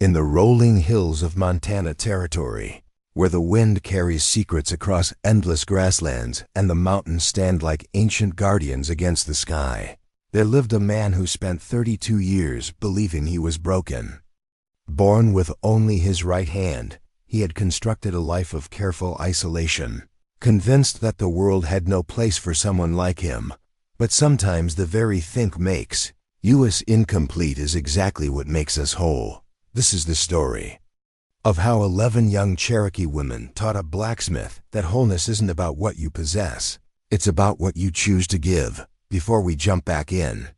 In the rolling hills of Montana Territory, where the wind carries secrets across endless grasslands and the mountains stand like ancient guardians against the sky, there lived a man who spent 32 years believing he was broken. Born with only his right hand, he had constructed a life of careful isolation, convinced that the world had no place for someone like him. But sometimes the very think makes us incomplete is exactly what makes us whole. This is the story of how 11 young Cherokee women taught a blacksmith that wholeness isn't about what you possess, it's about what you choose to give. Before we jump back in,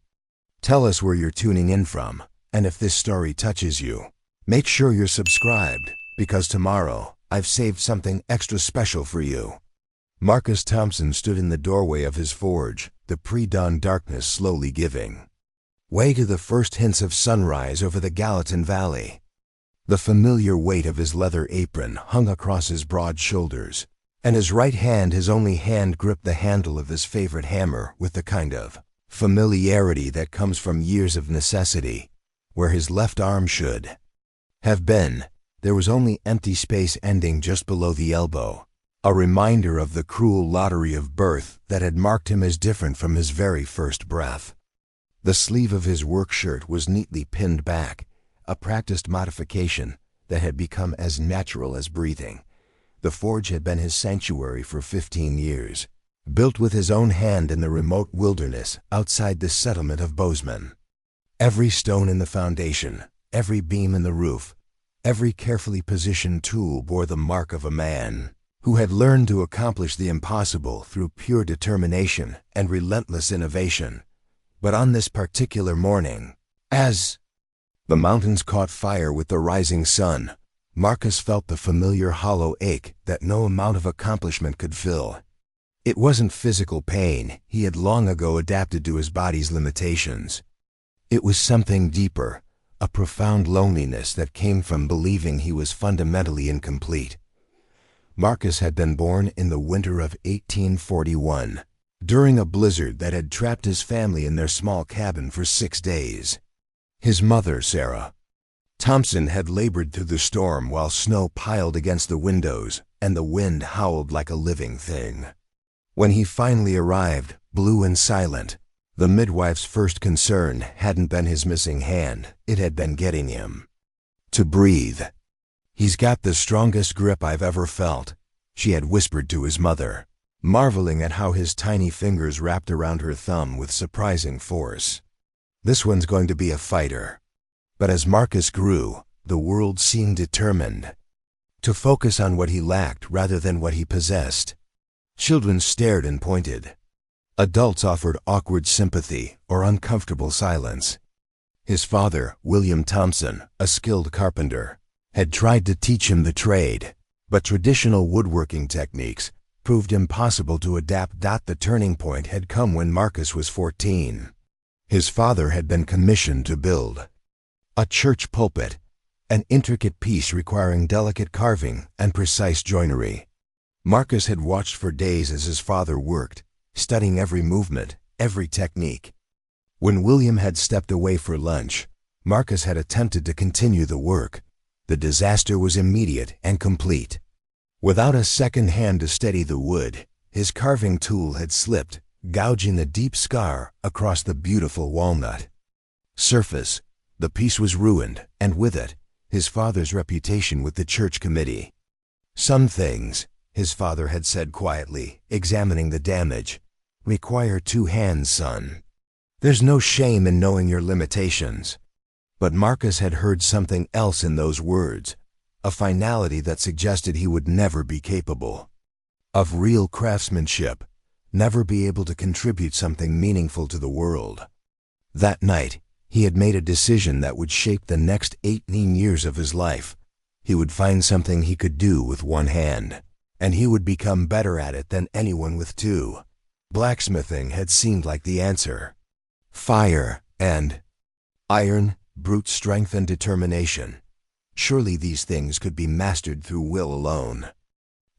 tell us where you're tuning in from, and if this story touches you, make sure you're subscribed, because tomorrow I've saved something extra special for you. Marcus Thompson stood in the doorway of his forge, the pre-dawn darkness slowly giving way to the first hints of sunrise over the Gallatin Valley. The familiar weight of his leather apron hung across his broad shoulders, and his right hand, his only hand, gripped the handle of his favorite hammer with the kind of familiarity that comes from years of necessity. Where his left arm should have been, there was only empty space ending just below the elbow, a reminder of the cruel lottery of birth that had marked him as different from his very first breath. The sleeve of his work shirt was neatly pinned back, a practiced modification that had become as natural as breathing. The forge had been his sanctuary for 15 years, built with his own hand in the remote wilderness outside the settlement of Bozeman. Every stone in the foundation, every beam in the roof, every carefully positioned tool bore the mark of a man who had learned to accomplish the impossible through pure determination and relentless innovation. But on this particular morning, as the mountains caught fire with the rising sun, Marcus felt the familiar hollow ache that no amount of accomplishment could fill. It wasn't physical pain. He had long ago adapted to his body's limitations. It was something deeper, a profound loneliness that came from believing he was fundamentally incomplete. Marcus had been born in the winter of 1841, during a blizzard that had trapped his family in their small cabin for 6 days. His mother, Sarah Thompson, had labored through the storm while snow piled against the windows and the wind howled like a living thing. When he finally arrived, blue and silent, the midwife's first concern hadn't been his missing hand, it had been getting him to breathe. "He's got the strongest grip I've ever felt," she had whispered to his mother, marveling at how his tiny fingers wrapped around her thumb with surprising force. "This one's going to be a fighter." But as Marcus grew, the world seemed determined to focus on what he lacked rather than what he possessed. Children stared and pointed. Adults offered awkward sympathy or uncomfortable silence. His father, William Thompson, a skilled carpenter, had tried to teach him the trade, but traditional woodworking techniques proved impossible to adapt. The turning point had come when Marcus was 14. His father had been commissioned to build a church pulpit, an intricate piece requiring delicate carving and precise joinery. Marcus had watched for days as his father worked, studying every movement, every technique. When William had stepped away for lunch, Marcus had attempted to continue the work. The disaster was immediate and complete. Without a second hand to steady the wood, his carving tool had slipped, gouging a deep scar across the beautiful walnut surface. The piece was ruined, and with it, his father's reputation with the church committee. "Some things," his father had said quietly, examining the damage, "require 2 hands, son. There's no shame in knowing your limitations." But Marcus had heard something else in those words, a finality that suggested he would never be capable of real craftsmanship, never be able to contribute something meaningful to the world. That night, he had made a decision that would shape the next 18 years of his life. He would find something he could do with 1 hand, and he would become better at it than anyone with 2. Blacksmithing had seemed like the answer. Fire and iron, brute strength and determination. Surely these things could be mastered through will alone.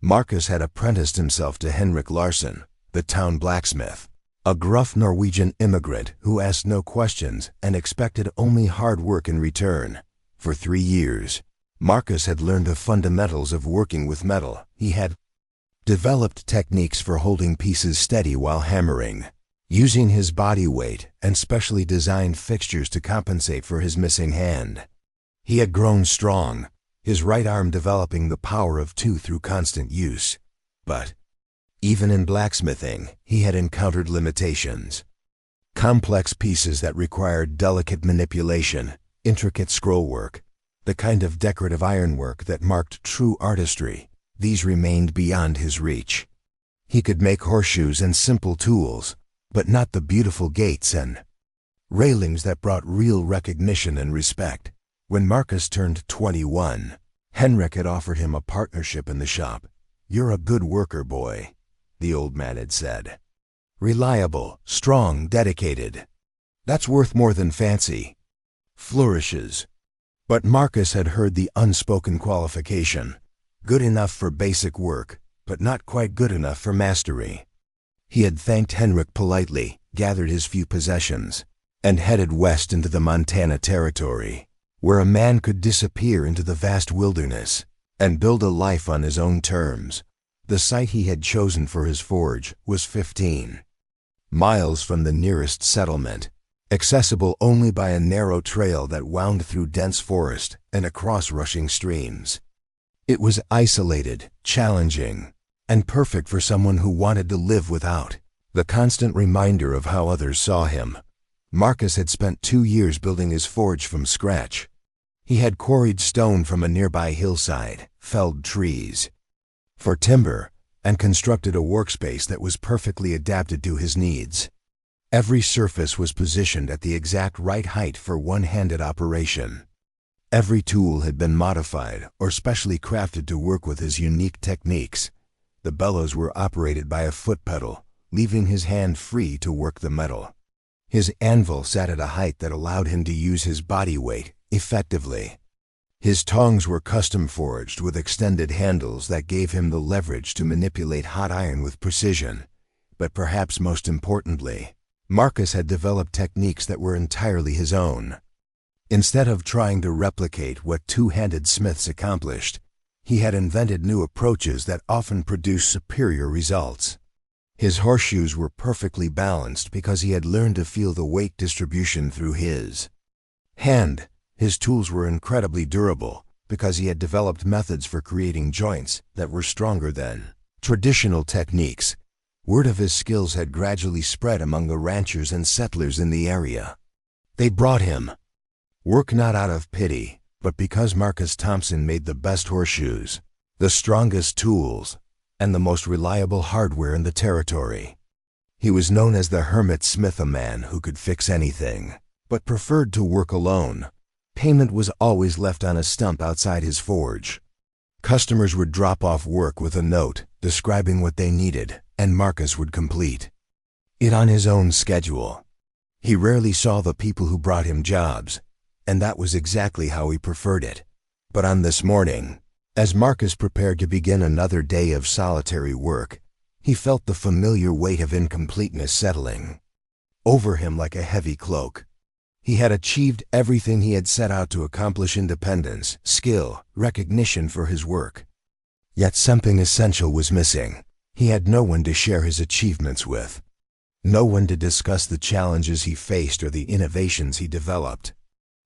Marcus had apprenticed himself to Henrik Larsson, the town blacksmith, a gruff Norwegian immigrant who asked no questions and expected only hard work in return. For 3 years, Marcus had learned the fundamentals of working with metal. He had developed techniques for holding pieces steady while hammering, using his body weight and specially designed fixtures to compensate for his missing hand. He had grown strong, his right arm developing the power of two through constant use. But even in blacksmithing, he had encountered limitations. Complex pieces that required delicate manipulation, intricate scrollwork, the kind of decorative ironwork that marked true artistry, these remained beyond his reach. He could make horseshoes and simple tools, but not the beautiful gates and railings that brought real recognition and respect. When Marcus turned 21, Henrik had offered him a partnership in the shop. "You're a good worker, boy," the old man had said. "Reliable, strong, dedicated. That's worth more than fancy flourishes." But Marcus had heard the unspoken qualification: good enough for basic work, but not quite good enough for mastery. He had thanked Henrik politely, gathered his few possessions, and headed west into the Montana Territory, where a man could disappear into the vast wilderness and build a life on his own terms. The site he had chosen for his forge was 15 miles from the nearest settlement, accessible only by a narrow trail that wound through dense forest and across rushing streams. It was isolated, challenging, and perfect for someone who wanted to live without the constant reminder of how others saw him. Marcus had spent 2 years building his forge from scratch. He had quarried stone from a nearby hillside, felled trees for timber, and constructed a workspace that was perfectly adapted to his needs. Every surface was positioned at the exact right height for one-handed operation. Every tool had been modified or specially crafted to work with his unique techniques. The bellows were operated by a foot pedal, leaving his hand free to work the metal. His anvil sat at a height that allowed him to use his body weight effectively. His tongs were custom forged with extended handles that gave him the leverage to manipulate hot iron with precision. But perhaps most importantly, Marcus had developed techniques that were entirely his own. Instead of trying to replicate what two-handed smiths accomplished, he had invented new approaches that often produced superior results. His horseshoes were perfectly balanced because he had learned to feel the weight distribution through his hand. His tools were incredibly durable because he had developed methods for creating joints that were stronger than traditional techniques. Word of his skills had gradually spread among the ranchers and settlers in the area. They brought him work not out of pity, but because Marcus Thompson made the best horseshoes, the strongest tools, and the most reliable hardware in the territory. He was known as the Hermit Smith, a man who could fix anything, but preferred to work alone. Payment was always left on a stump outside his forge. Customers would drop off work with a note describing what they needed, and Marcus would complete it on his own schedule. He rarely saw the people who brought him jobs, and that was exactly how he preferred it. But on this morning, as Marcus prepared to begin another day of solitary work, he felt the familiar weight of incompleteness settling over him like a heavy cloak. He had achieved everything he had set out to accomplish: independence, skill, recognition for his work. Yet something essential was missing. He had no one to share his achievements with, no one to discuss the challenges he faced or the innovations he developed,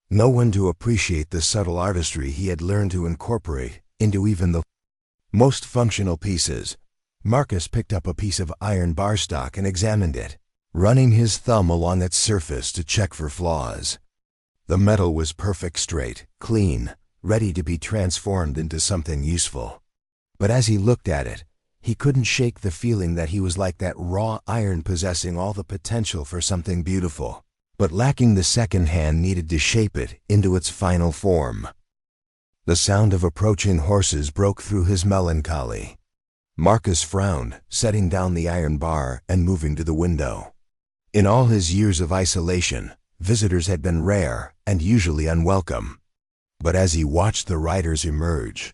no one to appreciate the subtle artistry he had learned to incorporate into even the most functional pieces. Marcus picked up a piece of iron bar stock and examined it, running his thumb along its surface to check for flaws. The metal was perfect, straight, clean, ready to be transformed into something useful. But as he looked at it, he couldn't shake the feeling that he was like that raw iron, possessing all the potential for something beautiful, but lacking the second hand needed to shape it into its final form. The sound of approaching horses broke through his melancholy. Marcus frowned, setting down the iron bar and moving to the window. In all his years of isolation, visitors had been rare and usually unwelcome. But as he watched the riders emerge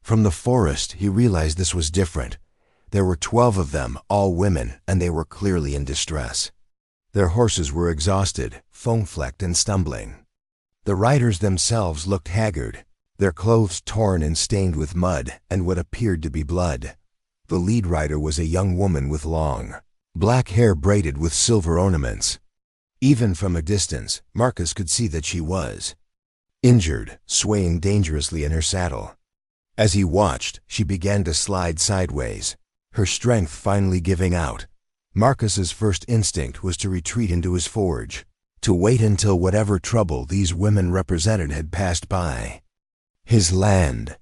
from the forest, he realized this was different. There were 12 of them, all women, and they were clearly in distress. Their horses were exhausted, foam-flecked, and stumbling. The riders themselves looked haggard, their clothes torn and stained with mud and what appeared to be blood. The lead rider was a young woman with long, black hair braided with silver ornaments. Even from a distance, Marcus could see that she was injured, swaying dangerously in her saddle. As he watched, she began to slide sideways, her strength finally giving out. Marcus's first instinct was to retreat into his forge, to wait until whatever trouble these women represented had passed by. His land.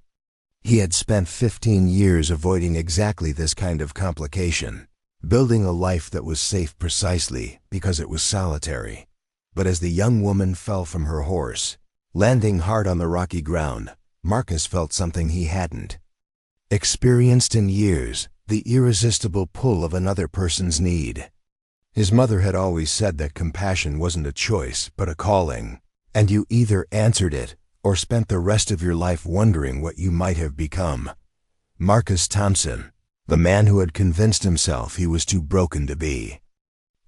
He had spent 15 years avoiding exactly this kind of complication, building a life that was safe precisely because it was solitary. But as the young woman fell from her horse, landing hard on the rocky ground, Marcus felt something he hadn't experienced in years, the irresistible pull of another person's need. His mother had always said that compassion wasn't a choice, but a calling, and you either answered it or spent the rest of your life wondering what you might have become. Marcus Thompson, the man who had convinced himself he was too broken to be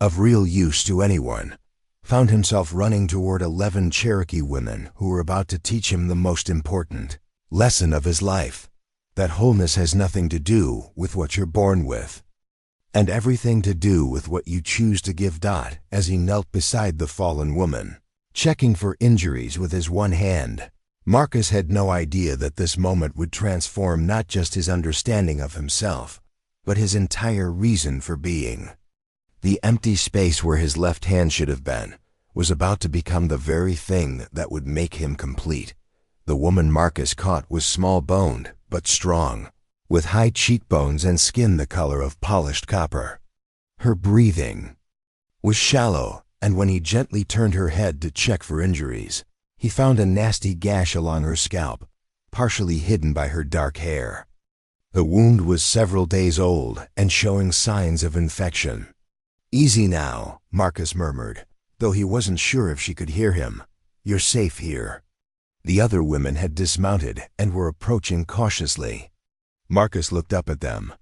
of real use to anyone, found himself running toward 11 Cherokee women who were about to teach him the most important lesson of his life, that wholeness has nothing to do with what you're born with, and everything to do with what you choose to give. As he knelt beside the fallen woman, checking for injuries with his one hand, Marcus had no idea that this moment would transform not just his understanding of himself, but his entire reason for being. The empty space where his left hand should have been was about to become the very thing that would make him complete. The woman Marcus caught was small-boned but strong, with high cheekbones and skin the color of polished copper. Her breathing was shallow, and when he gently turned her head to check for injuries, he found a nasty gash along her scalp, partially hidden by her dark hair. The wound was several days old and showing signs of infection. "Easy now," Marcus murmured, though he wasn't sure if she could hear him. "You're safe here." The other women had dismounted and were approaching cautiously. Marcus looked up at them,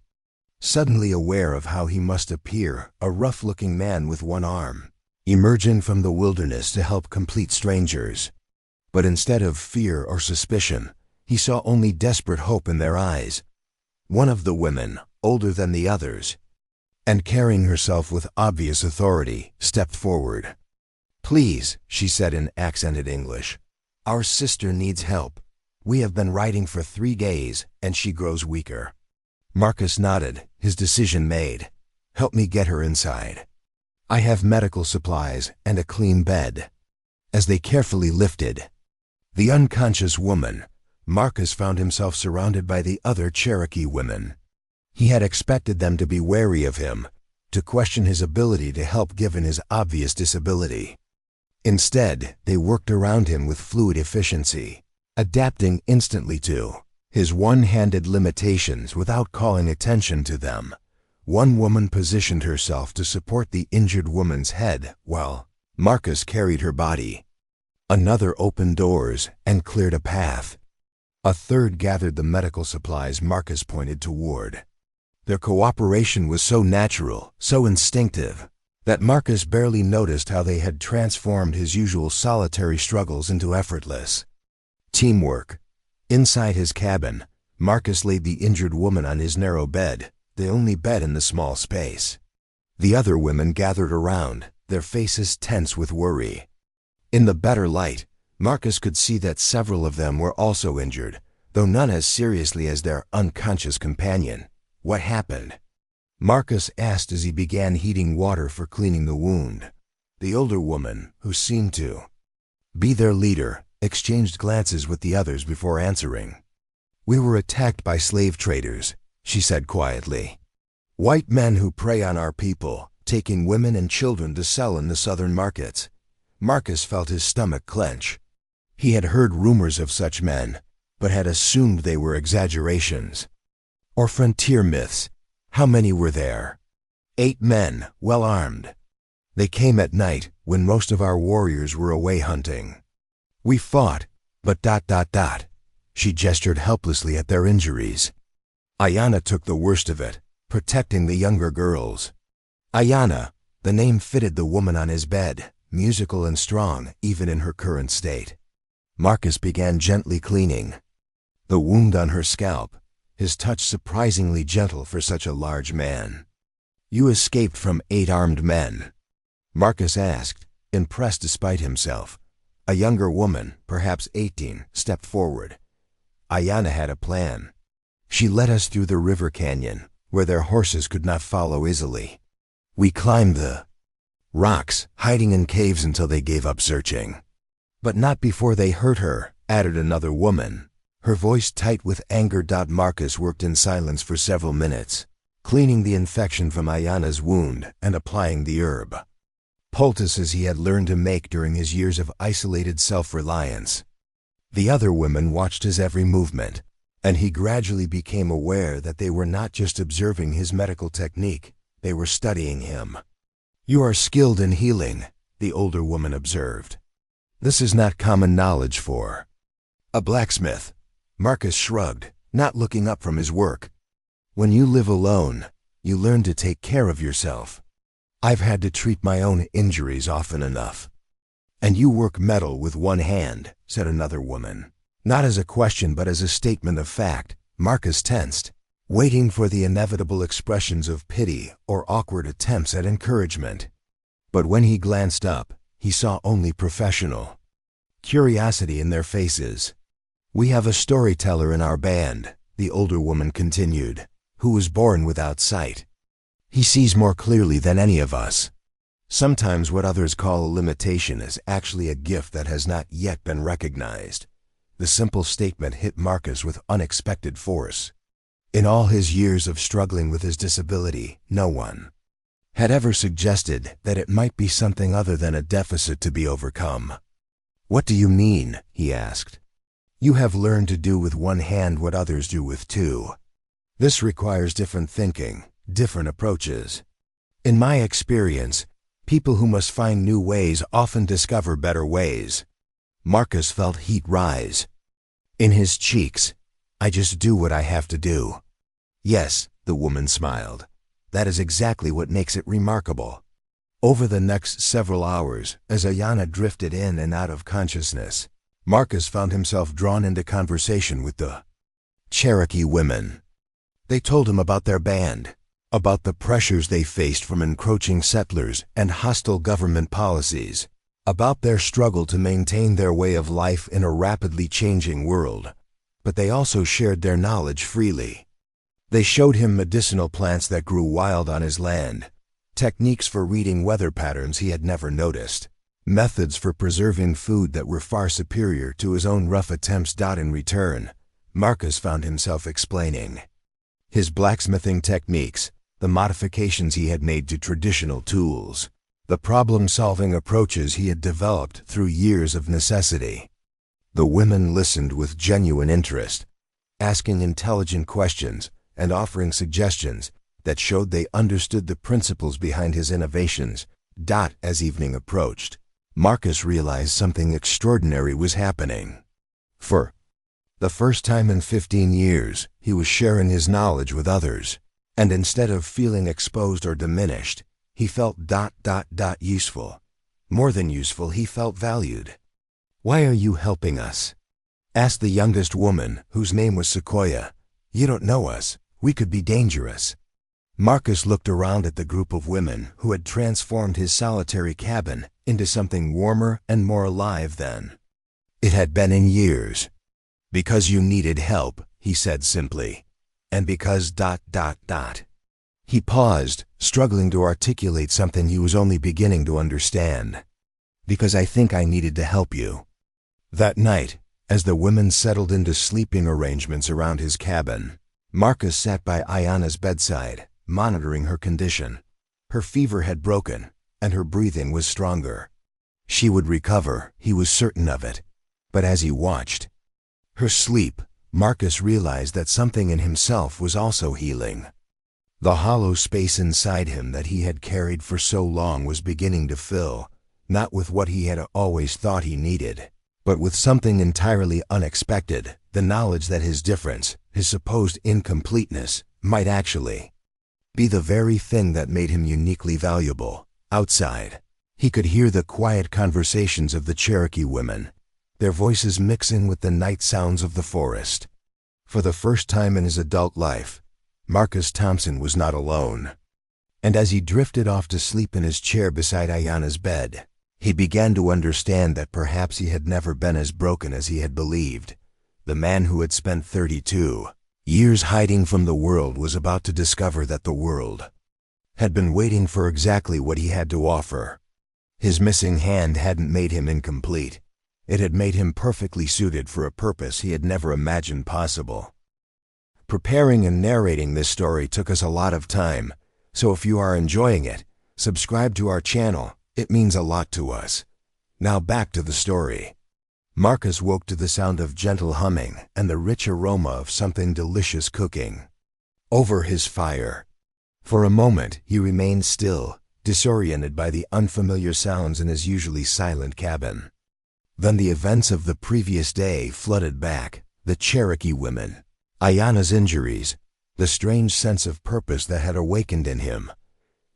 suddenly aware of how he must appear, a rough-looking man with one arm, emerging from the wilderness to help complete strangers. But instead of fear or suspicion, he saw only desperate hope in their eyes. One of the women, older than the others, and carrying herself with obvious authority, stepped forward. "Please," she said in accented English, "our sister needs help. We have been riding for 3 days, and she grows weaker." Marcus nodded, his decision made. "Help me get her inside. I have medical supplies and a clean bed." As they carefully lifted the unconscious woman, Marcus found himself surrounded by the other Cherokee women. He had expected them to be wary of him, to question his ability to help given his obvious disability. Instead, they worked around him with fluid efficiency, adapting instantly to his one-handed limitations without calling attention to them. One woman positioned herself to support the injured woman's head while Marcus carried her body. Another opened doors and cleared a path. A third gathered the medical supplies Marcus pointed toward. Their cooperation was so natural, so instinctive, that Marcus barely noticed how they had transformed his usual solitary struggles into effortless teamwork. Inside his cabin, Marcus laid the injured woman on his narrow bed, the only bed in the small space. The other women gathered around, their faces tense with worry. In the better light, Marcus could see that several of them were also injured, though none as seriously as their unconscious companion. "What happened?" Marcus asked as he began heating water for cleaning the wound. The older woman, who seemed to be their leader, exchanged glances with the others before answering. "We were attacked by slave traders," she said quietly. "White men who prey on our people, taking women and children to sell in the southern markets." Marcus felt his stomach clench. He had heard rumors of such men, but had assumed they were exaggerations or frontier myths. How many were there? 8 men, well armed. They came at night when most of our warriors were away hunting. We fought, but ... She gestured helplessly at their injuries. Ayanna took the worst of it, protecting the younger girls. Ayanna, the name fitted the woman on his bed, musical and strong, even in her current state. Marcus began gently cleaning the wound on her scalp, his touch surprisingly gentle for such a large man. "You escaped from 8 armed men?" Marcus asked, impressed despite himself. A younger woman, perhaps 18, stepped forward. Ayanna had a plan. She led us through the river canyon, where their horses could not follow easily. We climbed the rocks, hiding in caves until they gave up searching. "But not before they hurt her," added another woman, her voice tight with anger. Marcus worked in silence for several minutes, cleaning the infection from Ayanna's wound and applying the herb poultices he had learned to make during his years of isolated self-reliance. The other women watched his every movement, and he gradually became aware that they were not just observing his medical technique, they were studying him. "You are skilled in healing," the older woman observed. "This is not common knowledge for a blacksmith." Marcus shrugged, not looking up from his work. "When you live alone, you learn to take care of yourself. I've had to treat my own injuries often enough." "And you work metal with one hand," said another woman. Not as a question but as a statement of fact. Marcus tensed, waiting for the inevitable expressions of pity or awkward attempts at encouragement. But when he glanced up, he saw only professional curiosity in their faces. "We have a storyteller in our band," the older woman continued, "who was born without sight. He sees more clearly than any of us. Sometimes what others call a limitation is actually a gift that has not yet been recognized." The simple statement hit Marcus with unexpected force. In all his years of struggling with his disability, no one had ever suggested that it might be something other than a deficit to be overcome. "What do you mean?" he asked. "You have learned to do with one hand what others do with two. This requires different thinking, different approaches. In my experience, people who must find new ways often discover better ways." Marcus felt heat rise in his cheeks. "I just do what I have to do." "Yes," the woman smiled. "That is exactly what makes it remarkable." Over the next several hours, as Ayanna drifted in and out of consciousness, Marcus found himself drawn into conversation with the Cherokee women. They told him about their band, about the pressures they faced from encroaching settlers and hostile government policies, about their struggle to maintain their way of life in a rapidly changing world. But they also shared their knowledge freely. They showed him medicinal plants that grew wild on his land, techniques for reading weather patterns he had never noticed, methods for preserving food that were far superior to his own rough attempts. In return, Marcus found himself explaining his blacksmithing techniques, the modifications he had made to traditional tools, the problem-solving approaches he had developed through years of necessity. The women listened with genuine interest, asking intelligent questions and offering suggestions that showed they understood the principles behind his innovations. As evening approached, Marcus realized something extraordinary was happening. For the first time in 15 years, he was sharing his knowledge with others, and instead of feeling exposed or diminished, he felt useful. More than useful, he felt valued. "Why are you helping us?" asked the youngest woman, whose name was Sequoia. "You don't know us. We could be dangerous." Marcus looked around at the group of women who had transformed his solitary cabin into something warmer and more alive than it had been in years. "Because you needed help," he said simply. "And because ... He paused, struggling to articulate something he was only beginning to understand. "Because I think I needed to help you." That night, as the women settled into sleeping arrangements around his cabin, Marcus sat by Ayanna's bedside, monitoring her condition. Her fever had broken, and her breathing was stronger. She would recover, he was certain of it. But as he watched her sleep, Marcus realized that something in himself was also healing. The hollow space inside him that he had carried for so long was beginning to fill, not with what he had always thought he needed, but with something entirely unexpected, the knowledge that his difference, his supposed incompleteness, might actually be the very thing that made him uniquely valuable. Outside, He could hear the quiet conversations of the Cherokee women, their voices mixing with the night sounds of the forest. For the first time in his adult life, Marcus Thompson was not alone. And as he drifted off to sleep in his chair beside Ayana's bed, he began to understand that perhaps he had never been as broken as he had believed. The man who had spent 32 years hiding from the world was about to discover that the world had been waiting for exactly what he had to offer. His missing hand hadn't made him incomplete. It had made him perfectly suited for a purpose he had never imagined possible. Preparing and narrating this story took us a lot of time, so if you are enjoying it, subscribe to our channel. It means a lot to us. Now back to the story. Marcus woke to the sound of gentle humming and the rich aroma of something delicious cooking over his fire. For a moment, he remained still, disoriented by the unfamiliar sounds in his usually silent cabin. Then the events of the previous day flooded back: the Cherokee women, Ayana's injuries, the strange sense of purpose that had awakened in him.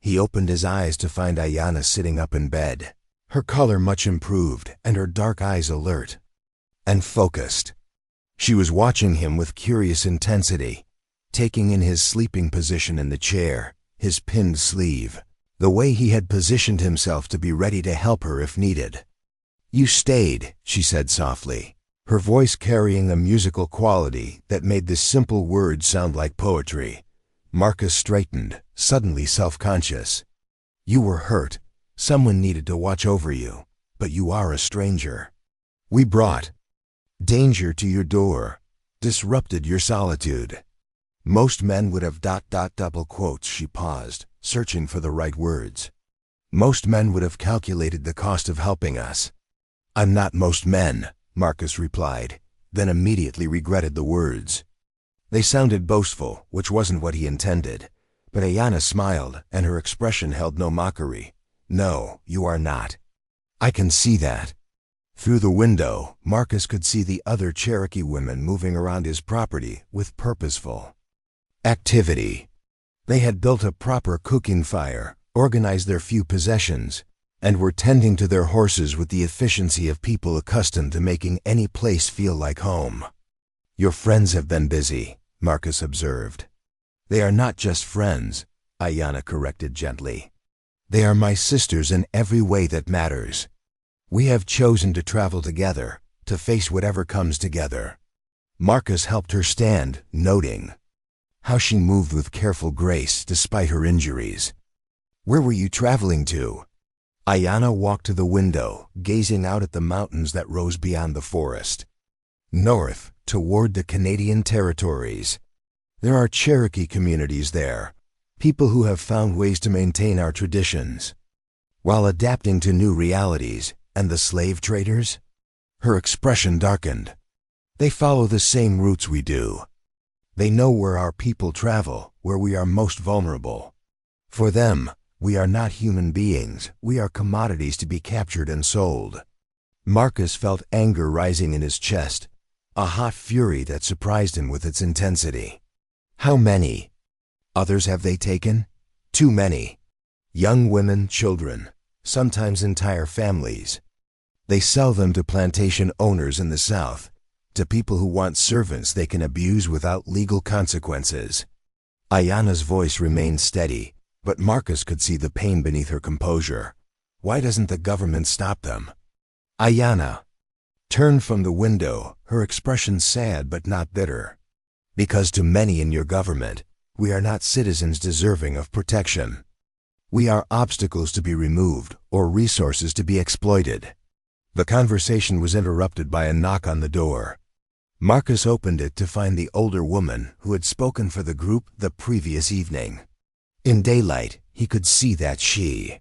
He opened his eyes to find Ayana sitting up in bed, her color much improved and her dark eyes alert and focused. She was watching him with curious intensity, taking in his sleeping position in the chair, his pinned sleeve, the way he had positioned himself to be ready to help her if needed. "You stayed," she said softly, her voice carrying a musical quality that made the simple words sound like poetry. Marcus straightened, suddenly self-conscious. "You were hurt. Someone needed to watch over you, but you are a stranger. We brought danger to your door, disrupted your solitude." Most men would have ... double quotes. She paused, searching for the right words. "Most men would have calculated the cost of helping us." "I'm not most men," Marcus replied, then immediately regretted the words. They sounded boastful, which wasn't what he intended. But Ayana smiled, and her expression held no mockery. "No, you are not. I can see that." Through the window, Marcus could see the other Cherokee women moving around his property with purposeful activity. They had built a proper cooking fire, organized their few possessions, and were tending to their horses with the efficiency of people accustomed to making any place feel like home. "Your friends have been busy," Marcus observed. "They are not just friends," Ayana corrected gently. "They are my sisters in every way that matters. We have chosen to travel together, to face whatever comes together." Marcus helped her stand, noting how she moved with careful grace despite her injuries. "Where were you traveling to?" Ayana walked to the window, gazing out at the mountains that rose beyond the forest. "North, toward the Canadian territories. There are Cherokee communities there, people who have found ways to maintain our traditions, while adapting to new realities. And the slave traders?" Her expression darkened. "They follow the same routes we do. They know where our people travel, where we are most vulnerable. For them, we are not human beings, we are commodities to be captured and sold." Marcus felt anger rising in his chest, a hot fury that surprised him with its intensity. "How many others have they taken?" "Too many. Young women, children, sometimes entire families. They sell them to plantation owners in the South, to people who want servants they can abuse without legal consequences." Ayana's voice remained steady, but Marcus could see the pain beneath her composure. "Why doesn't the government stop them?" Ayana turned from the window, her expression sad but not bitter. "Because to many in your government, we are not citizens deserving of protection. We are obstacles to be removed or resources to be exploited." The conversation was interrupted by a knock on the door. Marcus opened it to find the older woman who had spoken for the group the previous evening. In daylight, he could see that she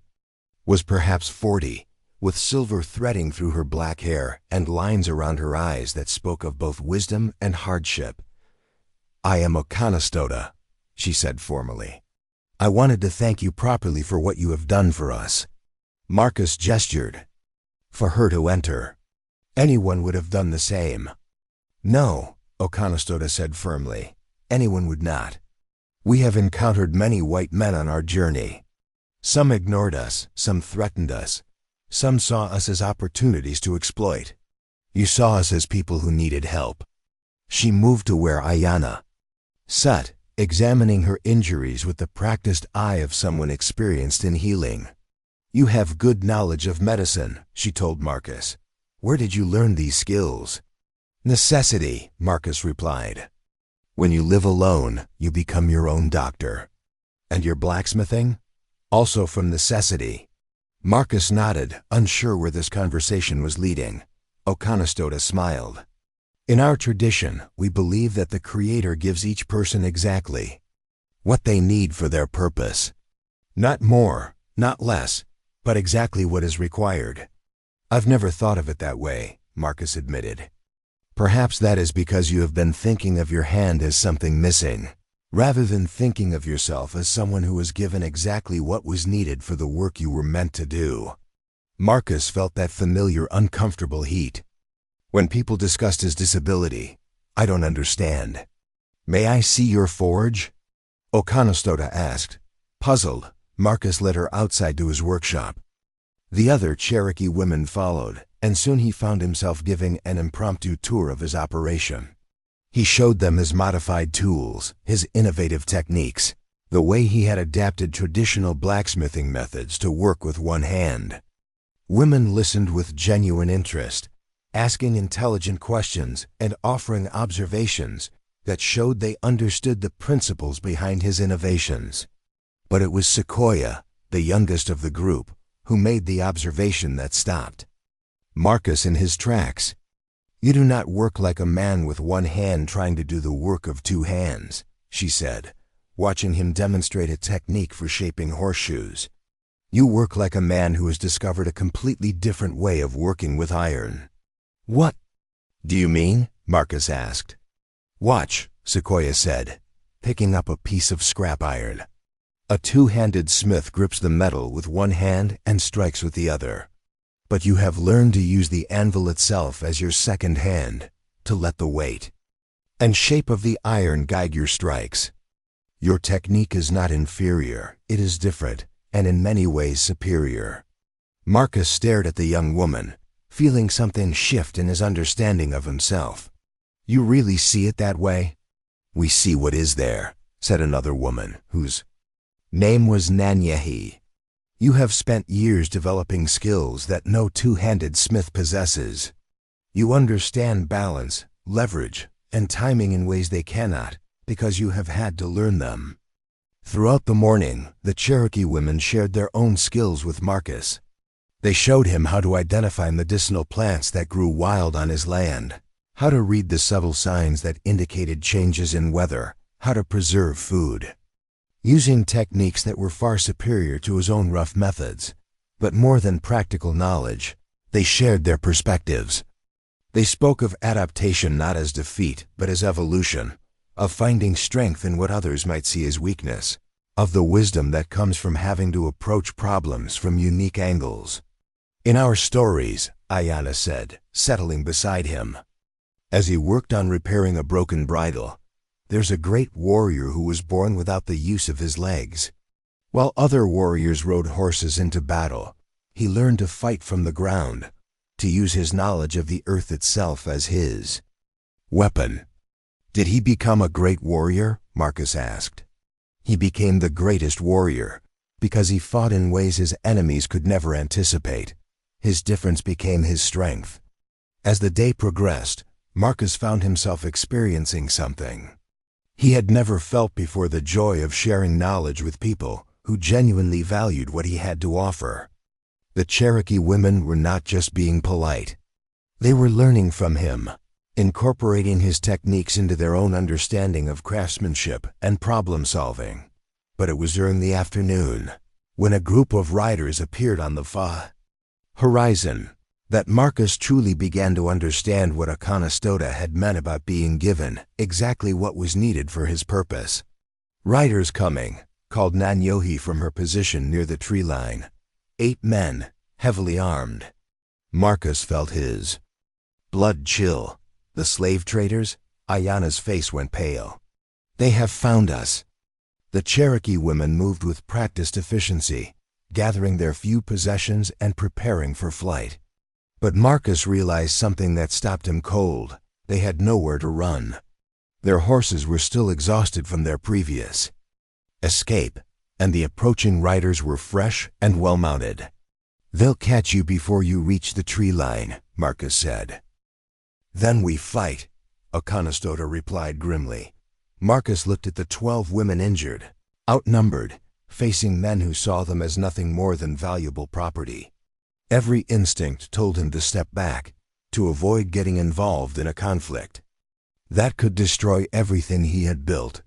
was perhaps 40, with silver threading through her black hair and lines around her eyes that spoke of both wisdom and hardship. "I am Okanastota," she said formally. "I wanted to thank you properly for what you have done for us." Marcus gestured for her to enter. Anyone would have done the same. "No," Okanastota said firmly. "Anyone would not. We have encountered many white men on our journey. Some ignored us, some threatened us, Some saw us as opportunities to exploit. You saw us as people who needed help. She moved to where Ayana sat, examining her injuries with the practiced eye of someone experienced in healing. You have good knowledge of medicine, she told Marcus. Where did you learn these skills? Necessity, Marcus replied. When you live alone, you become your own doctor. And your blacksmithing? Also from necessity. Marcus nodded, unsure where this conversation was leading. Oconostota smiled. In our tradition, we believe that the Creator gives each person exactly what they need for their purpose. Not more, not less, but exactly what is required. I've never thought of it that way, Marcus admitted. Perhaps that is because you have been thinking of your hand as something missing, rather than thinking of yourself as someone who was given exactly what was needed for the work you were meant to do. Marcus felt that familiar, uncomfortable heat. When people discussed his disability, I don't understand. May I see your forge? Oconostota asked. Puzzled, Marcus led her outside to his workshop. The other Cherokee women followed, and soon he found himself giving an impromptu tour of his operation. He showed them his modified tools, his innovative techniques, the way he had adapted traditional blacksmithing methods to work with one hand. Women listened with genuine interest, asking intelligent questions and offering observations that showed they understood the principles behind his innovations. But it was Sequoia, the youngest of the group, who made the observation that stopped Marcus in his tracks. You do not work like a man with one hand trying to do the work of two hands, she said, watching him demonstrate a technique for shaping horseshoes. You work like a man who has discovered a completely different way of working with iron. What do you mean? Marcus asked. Watch, Sequoia said, picking up a piece of scrap iron. A two-handed smith grips the metal with one hand and strikes with the other. But you have learned to use the anvil itself as your second hand, to let the weight and shape of the iron guide your strikes. Your technique is not inferior, it is different, and in many ways superior. Marcus stared at the young woman, feeling something shift in his understanding of himself. You really see it that way? We see what is there, said another woman, whose name was Nanyehi. You have spent years developing skills that no two-handed smith possesses. You understand balance, leverage, and timing in ways they cannot, because you have had to learn them. Throughout the morning, the Cherokee women shared their own skills with Marcus. They showed him how to identify medicinal plants that grew wild on his land, how to read the subtle signs that indicated changes in weather, how to preserve food. Using techniques that were far superior to his own rough methods, but more than practical knowledge, they shared their perspectives. They spoke of adaptation not as defeat, but as evolution, of finding strength in what others might see as weakness, of the wisdom that comes from having to approach problems from unique angles. In our stories, Ayana said, settling beside him, as he worked on repairing a broken bridle, there's a great warrior who was born without the use of his legs. While other warriors rode horses into battle, he learned to fight from the ground, to use his knowledge of the earth itself as his weapon. Did he become a great warrior? Marcus asked. He became the greatest warrior, because he fought in ways his enemies could never anticipate. His difference became his strength. As the day progressed, Marcus found himself experiencing something he had never felt before, the joy of sharing knowledge with people who genuinely valued what he had to offer. The Cherokee women were not just being polite. They were learning from him, incorporating his techniques into their own understanding of craftsmanship and problem-solving. But it was during the afternoon, when a group of riders appeared on the far horizon, that Marcus truly began to understand what Oconostota had meant about being given exactly what was needed for his purpose. Riders coming, called Nanyohi from her position near the tree line. 8 men, heavily armed. Marcus felt his blood chill. The slave traders? Ayana's face went pale. They have found us. The Cherokee women moved with practiced efficiency, gathering their few possessions and preparing for flight. But Marcus realized something that stopped him cold. They had nowhere to run. Their horses were still exhausted from their previous escape, and the approaching riders were fresh and well-mounted. "They'll catch you before you reach the tree line," Marcus said. "Then we fight," a Conestoga replied grimly. Marcus looked at the 12 women injured, outnumbered, facing men who saw them as nothing more than valuable property. Every instinct told him to step back, to avoid getting involved in a conflict that could destroy everything he had built.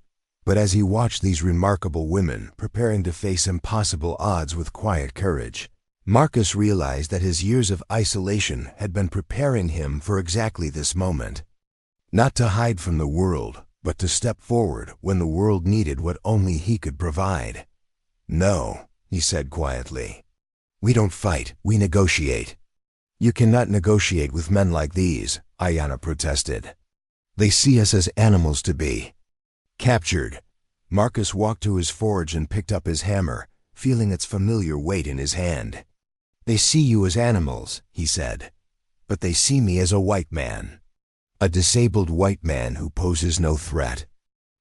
But as he watched these remarkable women preparing to face impossible odds with quiet courage, Marcus realized that his years of isolation had been preparing him for exactly this moment. Not to hide from the world, but to step forward when the world needed what only he could provide. "No," he said quietly. "We don't fight, we negotiate." "You cannot negotiate with men like these," Ayanna protested. "They see us as animals to be captured." Marcus walked to his forge and picked up his hammer, feeling its familiar weight in his hand. "They see you as animals," he said, "but they see me as a white man. A disabled white man who poses no threat."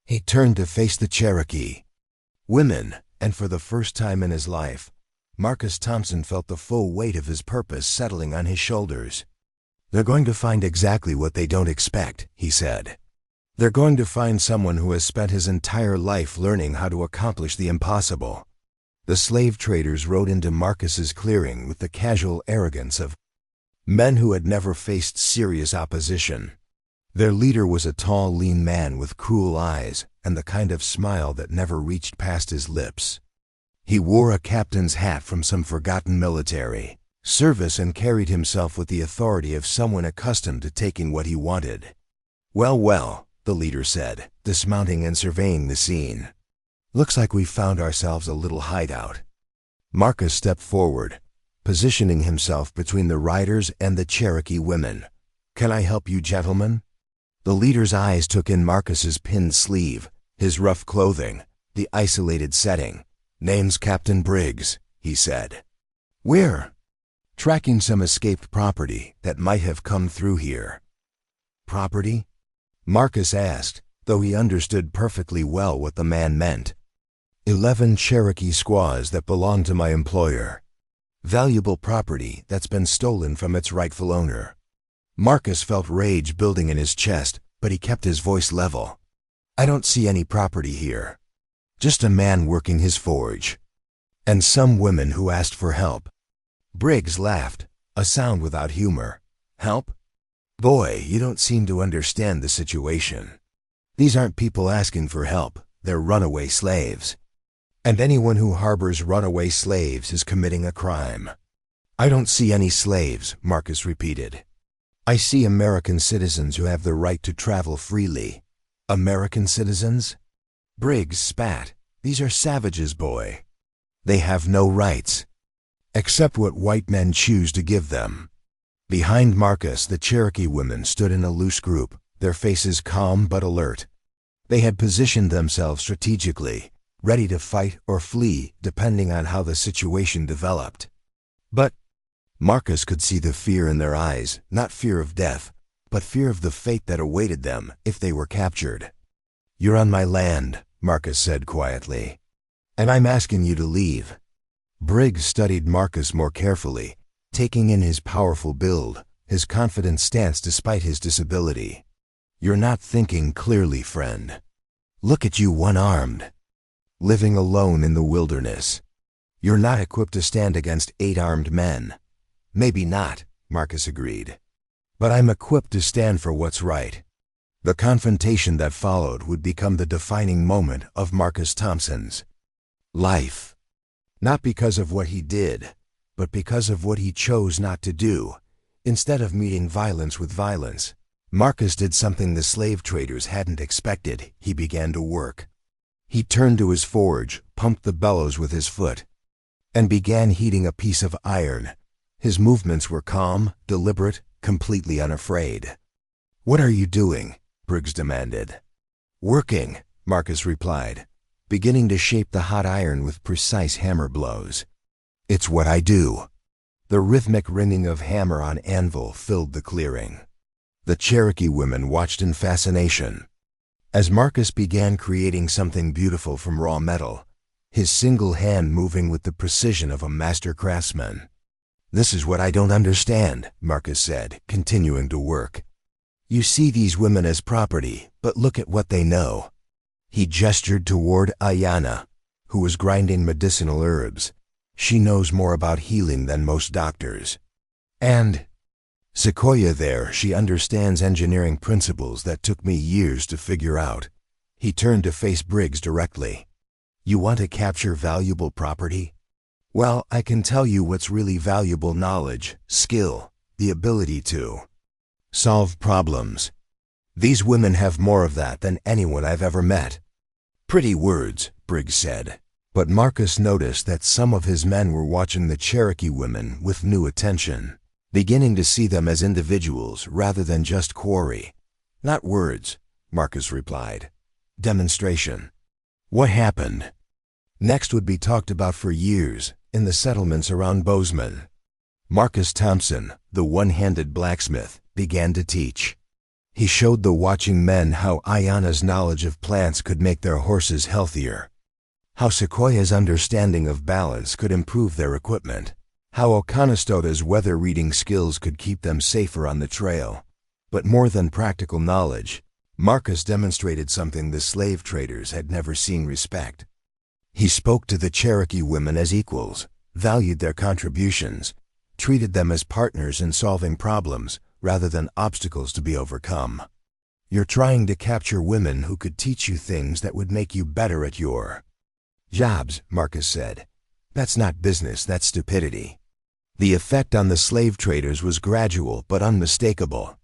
He turned to face the Cherokee women, and for the first time in his life, Marcus Thompson felt the full weight of his purpose settling on his shoulders. "They're going to find exactly what they don't expect," he said. "They're going to find someone who has spent his entire life learning how to accomplish the impossible." The slave traders rode into Marcus's clearing with the casual arrogance of men who had never faced serious opposition. Their leader was a tall, lean man with cruel eyes and the kind of smile that never reached past his lips. He wore a captain's hat from some forgotten military service and carried himself with the authority of someone accustomed to taking what he wanted. "Well, well," the leader said, dismounting and surveying the scene. "Looks like we've found ourselves a little hideout." Marcus stepped forward, positioning himself between the riders and the Cherokee women. "Can I help you, gentlemen?" The leader's eyes took in Marcus's pinned sleeve, his rough clothing, the isolated setting. "Name's Captain Briggs," he said. "Where?" "Tracking some escaped property that might have come through here." "Property?" Marcus asked, though he understood perfectly well what the man meant. 11 Cherokee squaws that belong to my employer. Valuable property that's been stolen from its rightful owner." Marcus felt rage building in his chest, but he kept his voice level. "I don't see any property here. Just a man working his forge. And some women who asked for help." Briggs laughed, a sound without humor. "Help? Boy, you don't seem to understand the situation. These aren't people asking for help, they're runaway slaves. And anyone who harbors runaway slaves is committing a crime." "I don't see any slaves," Marcus repeated. "I see American citizens who have the right to travel freely." "American citizens?" Briggs spat. "These are savages, boy. They have no rights, except what white men choose to give them." Behind Marcus, the Cherokee women stood in a loose group, their faces calm but alert. They had positioned themselves strategically, ready to fight or flee depending on how the situation developed. But Marcus could see the fear in their eyes, not fear of death, but fear of the fate that awaited them if they were captured. "You're on my land," Marcus said quietly, "and I'm asking you to leave." Briggs studied Marcus more carefully, taking in his powerful build, his confident stance despite his disability. "You're not thinking clearly, friend. Look at you one-armed, living alone in the wilderness. You're not equipped to stand against 8 armed men." "Maybe not," Marcus agreed. "But I'm equipped to stand for what's right." The confrontation that followed would become the defining moment of Marcus Thompson's life. Not because of what he did, but because of what he chose not to do. Instead of meeting violence with violence, Marcus did something the slave traders hadn't expected. He began to work. He turned to his forge, pumped the bellows with his foot, and began heating a piece of iron. His movements were calm, deliberate, completely unafraid. "What are you doing?" Briggs demanded. "Working," Marcus replied, beginning to shape the hot iron with precise hammer blows. It's what I do." The rhythmic ringing of hammer on anvil filled the clearing. The Cherokee women watched in fascination. As Marcus began creating something beautiful from raw metal, his single hand moving with the precision of a master craftsman. "This is what I don't understand," Marcus said, continuing to work. "You see these women as property, but look at what they know." He gestured toward Ayanna, who was grinding medicinal herbs. "She knows more about healing than most doctors. And Sequoia there, she understands engineering principles that took me years to figure out." He turned to face Briggs directly. "You want to capture valuable property? Well, I can tell you what's really valuable: knowledge, skill, the ability to solve problems. These women have more of that than anyone I've ever met." "Pretty words," Briggs said. But Marcus noticed that some of his men were watching the Cherokee women with new attention, beginning to see them as individuals rather than just quarry. "Not words," Marcus replied. "Demonstration." What happened next would be talked about for years in the settlements around Bozeman. Marcus Thompson, the one-handed blacksmith, began to teach. He showed the watching men how Ayanna's knowledge of plants could make their horses healthier, how Sequoia's understanding of balance could improve their equipment, how Okanastota's weather-reading skills could keep them safer on the trail. But more than practical knowledge, Marcus demonstrated something the slave traders had never seen: respect. He spoke to the Cherokee women as equals, valued their contributions, treated them as partners in solving problems rather than obstacles to be overcome. "You're trying to capture women who could teach you things that would make you better at your jobs," Marcus said. "That's not business, that's stupidity." The effect on the slave traders was gradual but unmistakable.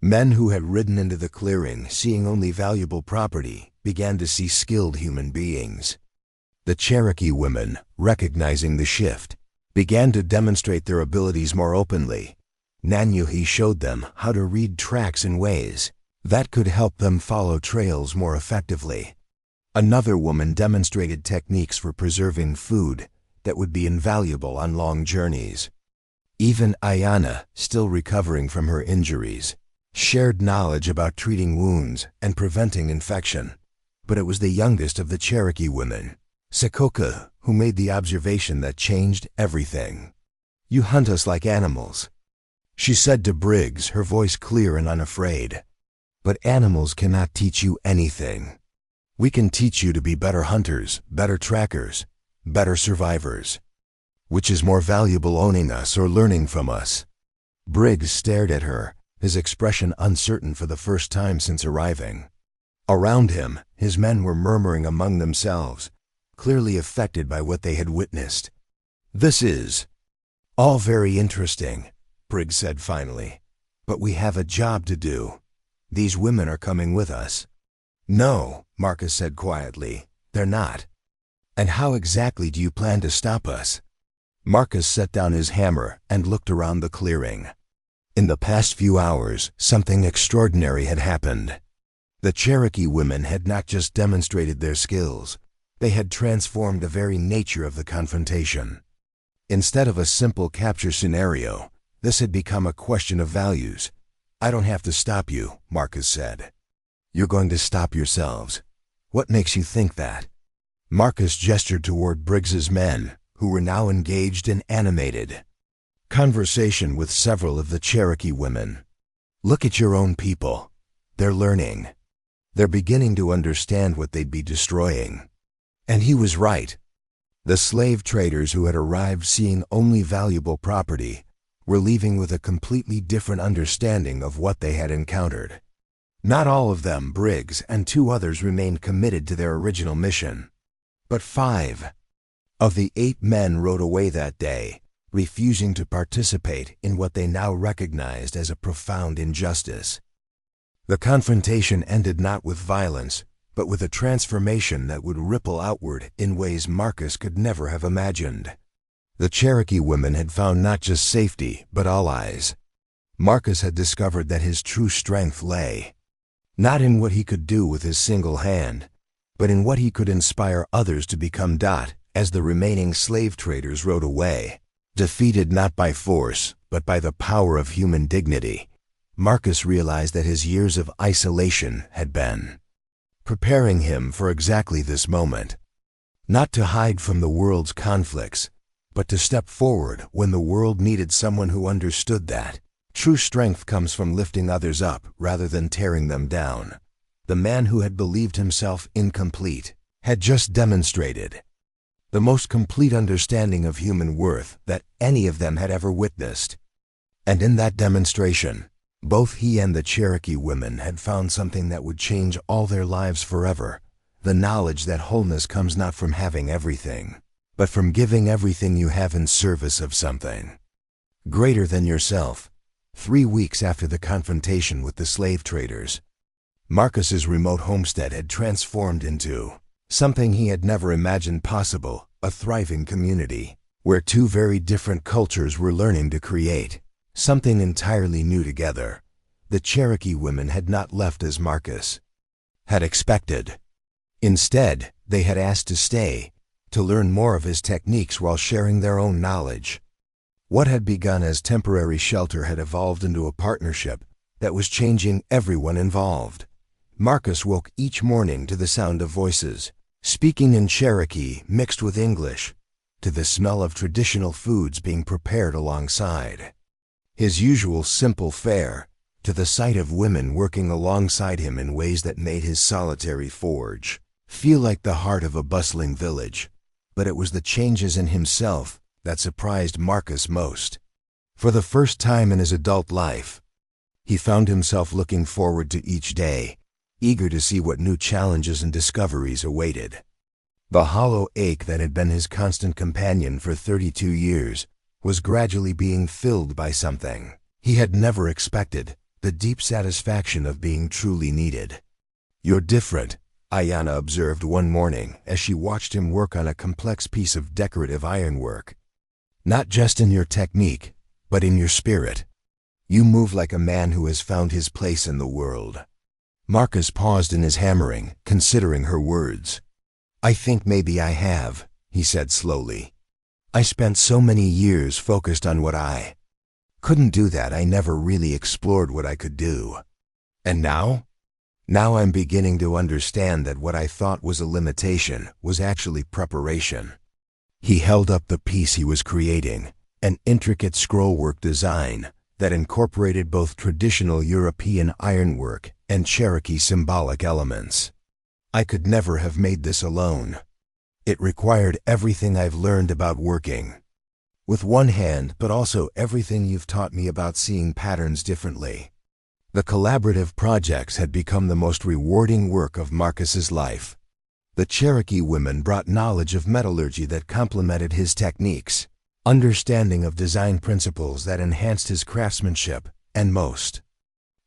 Men who had ridden into the clearing, seeing only valuable property, began to see skilled human beings. The Cherokee women, recognizing the shift, began to demonstrate their abilities more openly. Nanyuhi showed them how to read tracks in ways that could help them follow trails more effectively. Another woman demonstrated techniques for preserving food that would be invaluable on long journeys. Even Ayanna, still recovering from her injuries, shared knowledge about treating wounds and preventing infection. But it was the youngest of the Cherokee women, Sekoka, who made the observation that changed everything. "You hunt us like animals," she said to Briggs, her voice clear and unafraid. "But animals cannot teach you anything. We can teach you to be better hunters, better trackers, better survivors. Which is more valuable, owning us or learning from us?" Briggs stared at her, his expression uncertain for the first time since arriving. Around him, his men were murmuring among themselves, clearly affected by what they had witnessed. "This is all very interesting," Briggs said finally, "but we have a job to do. These women are coming with us." "No," Marcus said quietly, "they're not." "And how exactly do you plan to stop us?" Marcus set down his hammer and looked around the clearing. In the past few hours, something extraordinary had happened. The Cherokee women had not just demonstrated their skills, they had transformed the very nature of the confrontation. Instead of a simple capture scenario, this had become a question of values. "I don't have to stop you," Marcus said. "You're going to stop yourselves. What makes you think that?" Marcus gestured toward Briggs's men, who were now engaged in animated conversation with several of the Cherokee women. "Look at your own people. They're learning. They're beginning to understand what they'd be destroying." And he was right. The slave traders who had arrived seeing only valuable property were leaving with a completely different understanding of what they had encountered. Not all of them, Briggs and 2 others, remained committed to their original mission. But 5 of the 8 men rode away that day, refusing to participate in what they now recognized as a profound injustice. The confrontation ended not with violence, but with a transformation that would ripple outward in ways Marcus could never have imagined. The Cherokee women had found not just safety, but allies. Marcus had discovered that his true strength lay not in what he could do with his single hand, but in what he could inspire others to become. As the remaining slave traders rode away, defeated not by force, but by the power of human dignity, Marcus realized that his years of isolation had been preparing him for exactly this moment. Not to hide from the world's conflicts, but to step forward when the world needed someone who understood that true strength comes from lifting others up rather than tearing them down. The man who had believed himself incomplete had just demonstrated the most complete understanding of human worth that any of them had ever witnessed. And in that demonstration, both he and the Cherokee women had found something that would change all their lives forever: the knowledge that wholeness comes not from having everything, but from giving everything you have in service of something greater than yourself. 3 weeks after the confrontation with the slave traders, Marcus's remote homestead had transformed into something he had never imagined possible: a thriving community where two very different cultures were learning to create something entirely new together. The Cherokee women had not left as Marcus had expected. Instead, they had asked to stay, to learn more of his techniques while sharing their own knowledge. What had begun as temporary shelter had evolved into a partnership that was changing everyone involved. Marcus woke each morning to the sound of voices, speaking in Cherokee mixed with English, to the smell of traditional foods being prepared alongside his usual simple fare, to the sight of women working alongside him in ways that made his solitary forge feel like the heart of a bustling village. But it was the changes in himself that surprised Marcus most. For the first time in his adult life, he found himself looking forward to each day, eager to see what new challenges and discoveries awaited. The hollow ache that had been his constant companion for 32 years was gradually being filled by something he had never expected: the deep satisfaction of being truly needed. "You're different," Ayanna observed one morning as she watched him work on a complex piece of decorative ironwork. "Not just in your technique, but in your spirit. You move like a man who has found his place in the world." Marcus paused in his hammering, considering her words. "I think maybe I have," he said slowly. "I spent so many years focused on what I couldn't do that I never really explored what I could do. And now I'm beginning to understand that what I thought was a limitation was actually preparation." He held up the piece he was creating, an intricate scrollwork design that incorporated both traditional European ironwork and Cherokee symbolic elements. "I could never have made this alone. It required everything I've learned about working with one hand, but also everything you've taught me about seeing patterns differently." The collaborative projects had become the most rewarding work of Marcus's life. The Cherokee women brought knowledge of metallurgy that complemented his techniques, understanding of design principles that enhanced his craftsmanship, and most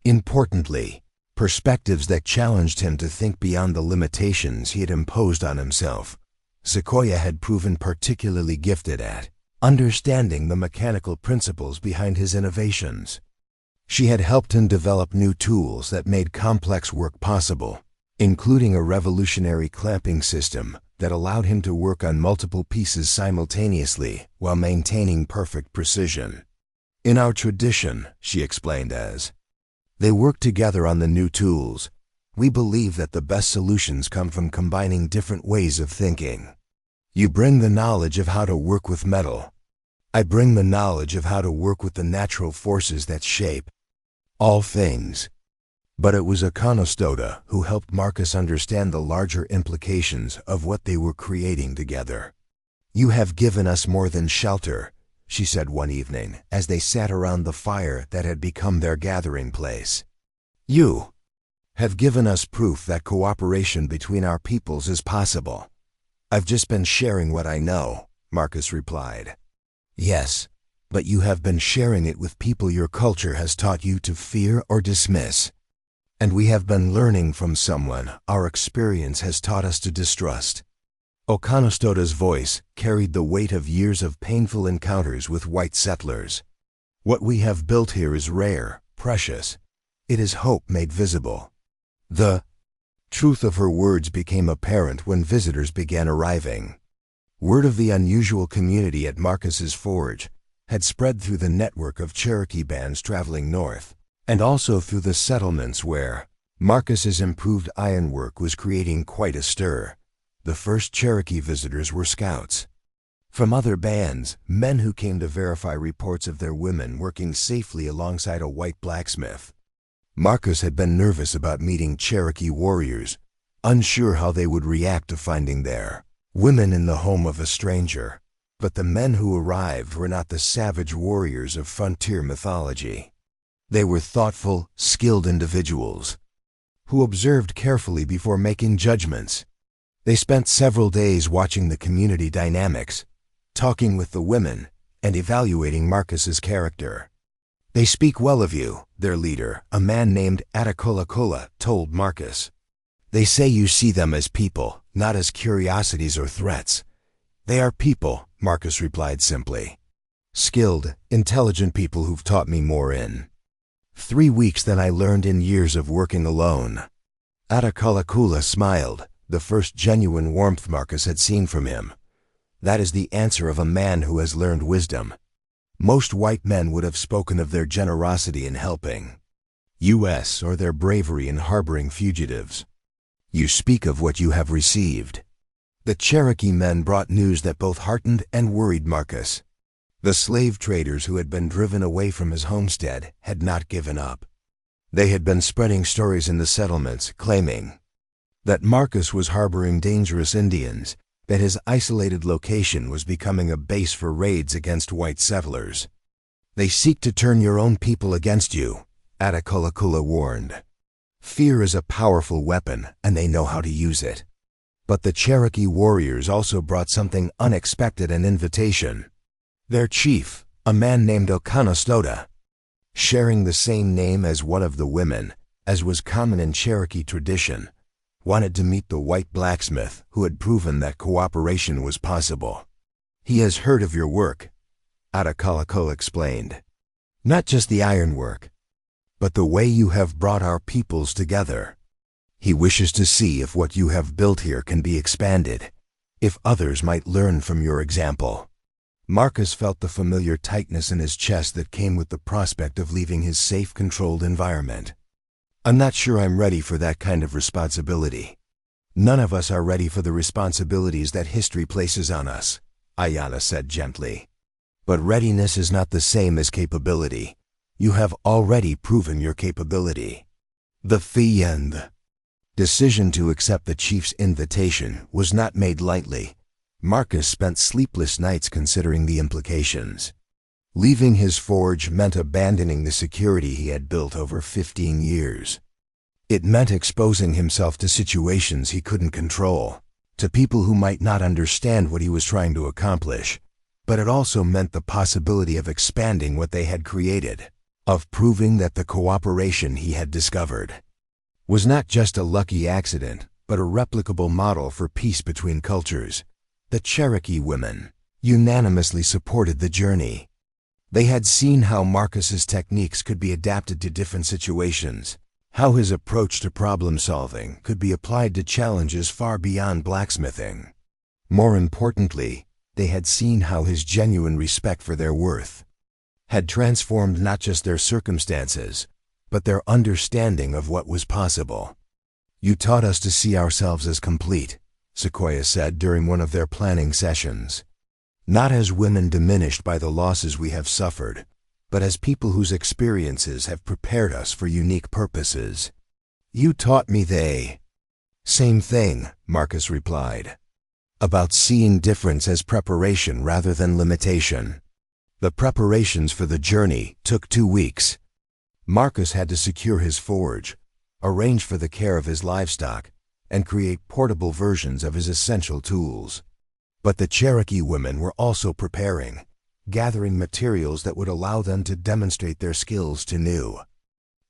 importantly, perspectives that challenged him to think beyond the limitations he had imposed on himself. Sequoia had proven particularly gifted at understanding the mechanical principles behind his innovations. She had helped him develop new tools that made complex work possible, including a revolutionary clamping system that allowed him to work on multiple pieces simultaneously while maintaining perfect precision. "In our tradition," she explained as they worked together on the new tools, "we believe that the best solutions come from combining different ways of thinking. You bring the knowledge of how to work with metal. I bring the knowledge of how to work with the natural forces that shape all things." But it was Comanche who helped Marcus understand the larger implications of what they were creating together. "You have given us more than shelter," she said one evening as they sat around the fire that had become their gathering place. "You have given us proof that cooperation between our peoples is possible." "I've just been sharing what I know," Marcus replied. "Yes, but you have been sharing it with people your culture has taught you to fear or dismiss. And we have been learning from someone our experience has taught us to distrust." Comanche's voice carried the weight of years of painful encounters with white settlers. "What we have built here is rare, precious. It is hope made visible." The truth of her words became apparent when visitors began arriving. Word of the unusual community at Marcus's forge had spread through the network of Cherokee bands traveling north, and also through the settlements where Marcus's improved ironwork was creating quite a stir. The first Cherokee visitors were scouts from other bands, men who came to verify reports of their women working safely alongside a white blacksmith. Marcus had been nervous about meeting Cherokee warriors, unsure how they would react to finding their women in the home of a stranger. But the men who arrived were not the savage warriors of frontier mythology. They were thoughtful, skilled individuals who observed carefully before making judgments. They spent several days watching the community dynamics, talking with the women, and evaluating Marcus's character. "They speak well of you," their leader, a man named Atakolakola, told Marcus. "They say you see them as people, not as curiosities or threats." "They are people," Marcus replied simply. "Skilled, intelligent people who've taught me more in 3 weeks than I learned in years of working alone." Atakolakola smiled, the first genuine warmth Marcus had seen from him. That is the answer of a man who has learned wisdom. Most white men would have spoken of their generosity in helping us or their bravery in harboring fugitives. You speak of what you have received. The Cherokee men brought news that both heartened and worried Marcus. The slave traders who had been driven away from his homestead had not given up. They had been spreading stories in the settlements, claiming that Marcus was harboring dangerous Indians, that his isolated location was becoming a base for raids against white settlers. "They seek to turn your own people against you," Atakolakola warned. "Fear is a powerful weapon, and they know how to use it." But the Cherokee warriors also brought something unexpected: an invitation. Their chief, a man named Okanastoda, sharing the same name as one of the women, as was common in Cherokee tradition, wanted to meet the white blacksmith who had proven that cooperation was possible. "He has heard of your work," Atakolakola explained. "Not just the ironwork, but the way you have brought our peoples together. He wishes to see if what you have built here can be expanded, if others might learn from your example." Marcus felt the familiar tightness in his chest that came with the prospect of leaving his safe, controlled environment. "I'm not sure I'm ready for that kind of responsibility." "None of us are ready for the responsibilities that history places on us," Ayana said gently. "But readiness is not the same as capability. You have already proven your capability." The decision to accept the chief's invitation was not made lightly. Marcus spent sleepless nights considering the implications. Leaving his forge meant abandoning the security he had built over 15 years. It meant exposing himself to situations he couldn't control, to people who might not understand what he was trying to accomplish. But it also meant the possibility of expanding what they had created, of proving that the cooperation he had discovered was not just a lucky accident, but a replicable model for peace between cultures. The Cherokee women unanimously supported the journey. They had seen how Marcus's techniques could be adapted to different situations, how his approach to problem-solving could be applied to challenges far beyond blacksmithing. More importantly, they had seen how his genuine respect for their worth had transformed not just their circumstances, but their understanding of what was possible. "You taught us to see ourselves as complete," Sequoia said during one of their planning sessions. "Not as women diminished by the losses we have suffered, but as people whose experiences have prepared us for unique purposes." "You taught me they." "Same thing," Marcus replied. "About seeing difference as preparation rather than limitation." The preparations for the journey took 2 weeks. Marcus had to secure his forge, arrange for the care of his livestock, and create portable versions of his essential tools. But the Cherokee women were also preparing, gathering materials that would allow them to demonstrate their skills to new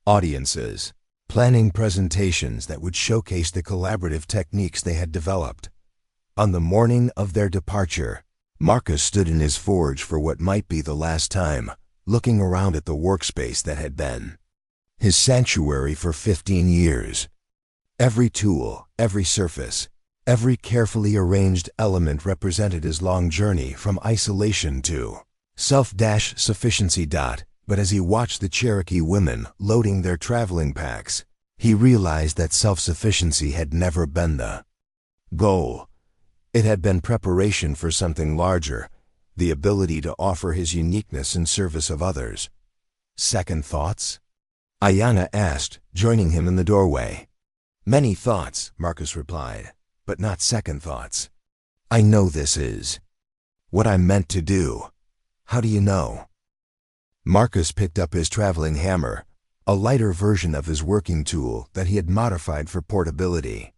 audiences, planning presentations that would showcase the collaborative techniques they had developed. On the morning of their departure, Marcus stood in his forge for what might be the last time, looking around at the workspace that had been his sanctuary for 15 years. Every tool, every surface, Every carefully arranged element represented his long journey from isolation to self-sufficiency. But as he watched the Cherokee women loading their traveling packs, he realized that self-sufficiency had never been the goal. It had been preparation for something larger, the ability to offer his uniqueness in service of others. Second thoughts? Ayanna asked, joining him in the doorway. Many thoughts, Marcus replied, but not second thoughts. I know this is what I'm meant to do. How do you know? Marcus picked up his traveling hammer, a lighter version of his working tool that he had modified for portability.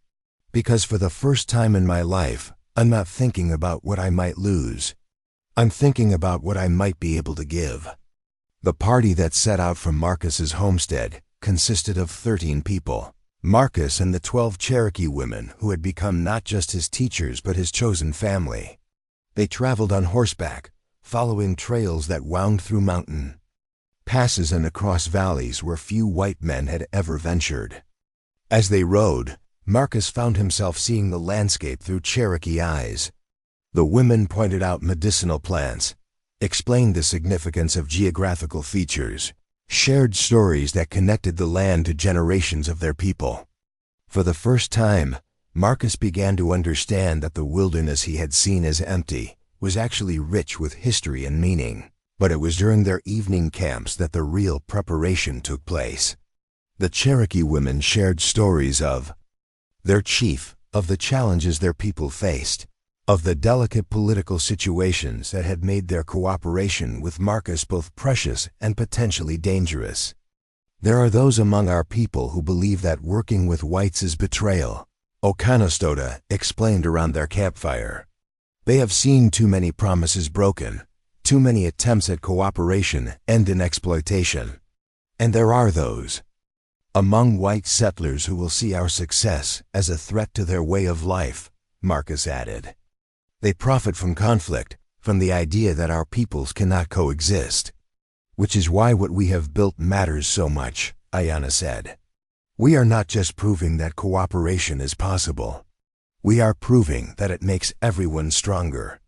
Because for the first time in my life, I'm not thinking about what I might lose. I'm thinking about what I might be able to give. The party that set out from Marcus's homestead consisted of 13 people. Marcus and the 12 Cherokee women who had become not just his teachers but his chosen family. They traveled on horseback, following trails that wound through mountain passes and across valleys where few white men had ever ventured. As they rode, Marcus found himself seeing the landscape through Cherokee eyes. The women pointed out medicinal plants, explained the significance of geographical features, shared stories that connected the land to generations of their people. For the first time, Marcus began to understand that the wilderness he had seen as empty was actually rich with history and meaning. But it was during their evening camps that the real preparation took place. The Cherokee women shared stories of their chief, of the challenges their people faced, of the delicate political situations that had made their cooperation with Marcus both precious and potentially dangerous. There are those among our people who believe that working with whites is betrayal, Oconostota explained around their campfire. They have seen too many promises broken, too many attempts at cooperation end in exploitation. And there are those among white settlers who will see our success as a threat to their way of life, Marcus added. They profit from conflict, from the idea that our peoples cannot coexist. Which is why what we have built matters so much, Ayanna said. We are not just proving that cooperation is possible. We are proving that it makes everyone stronger.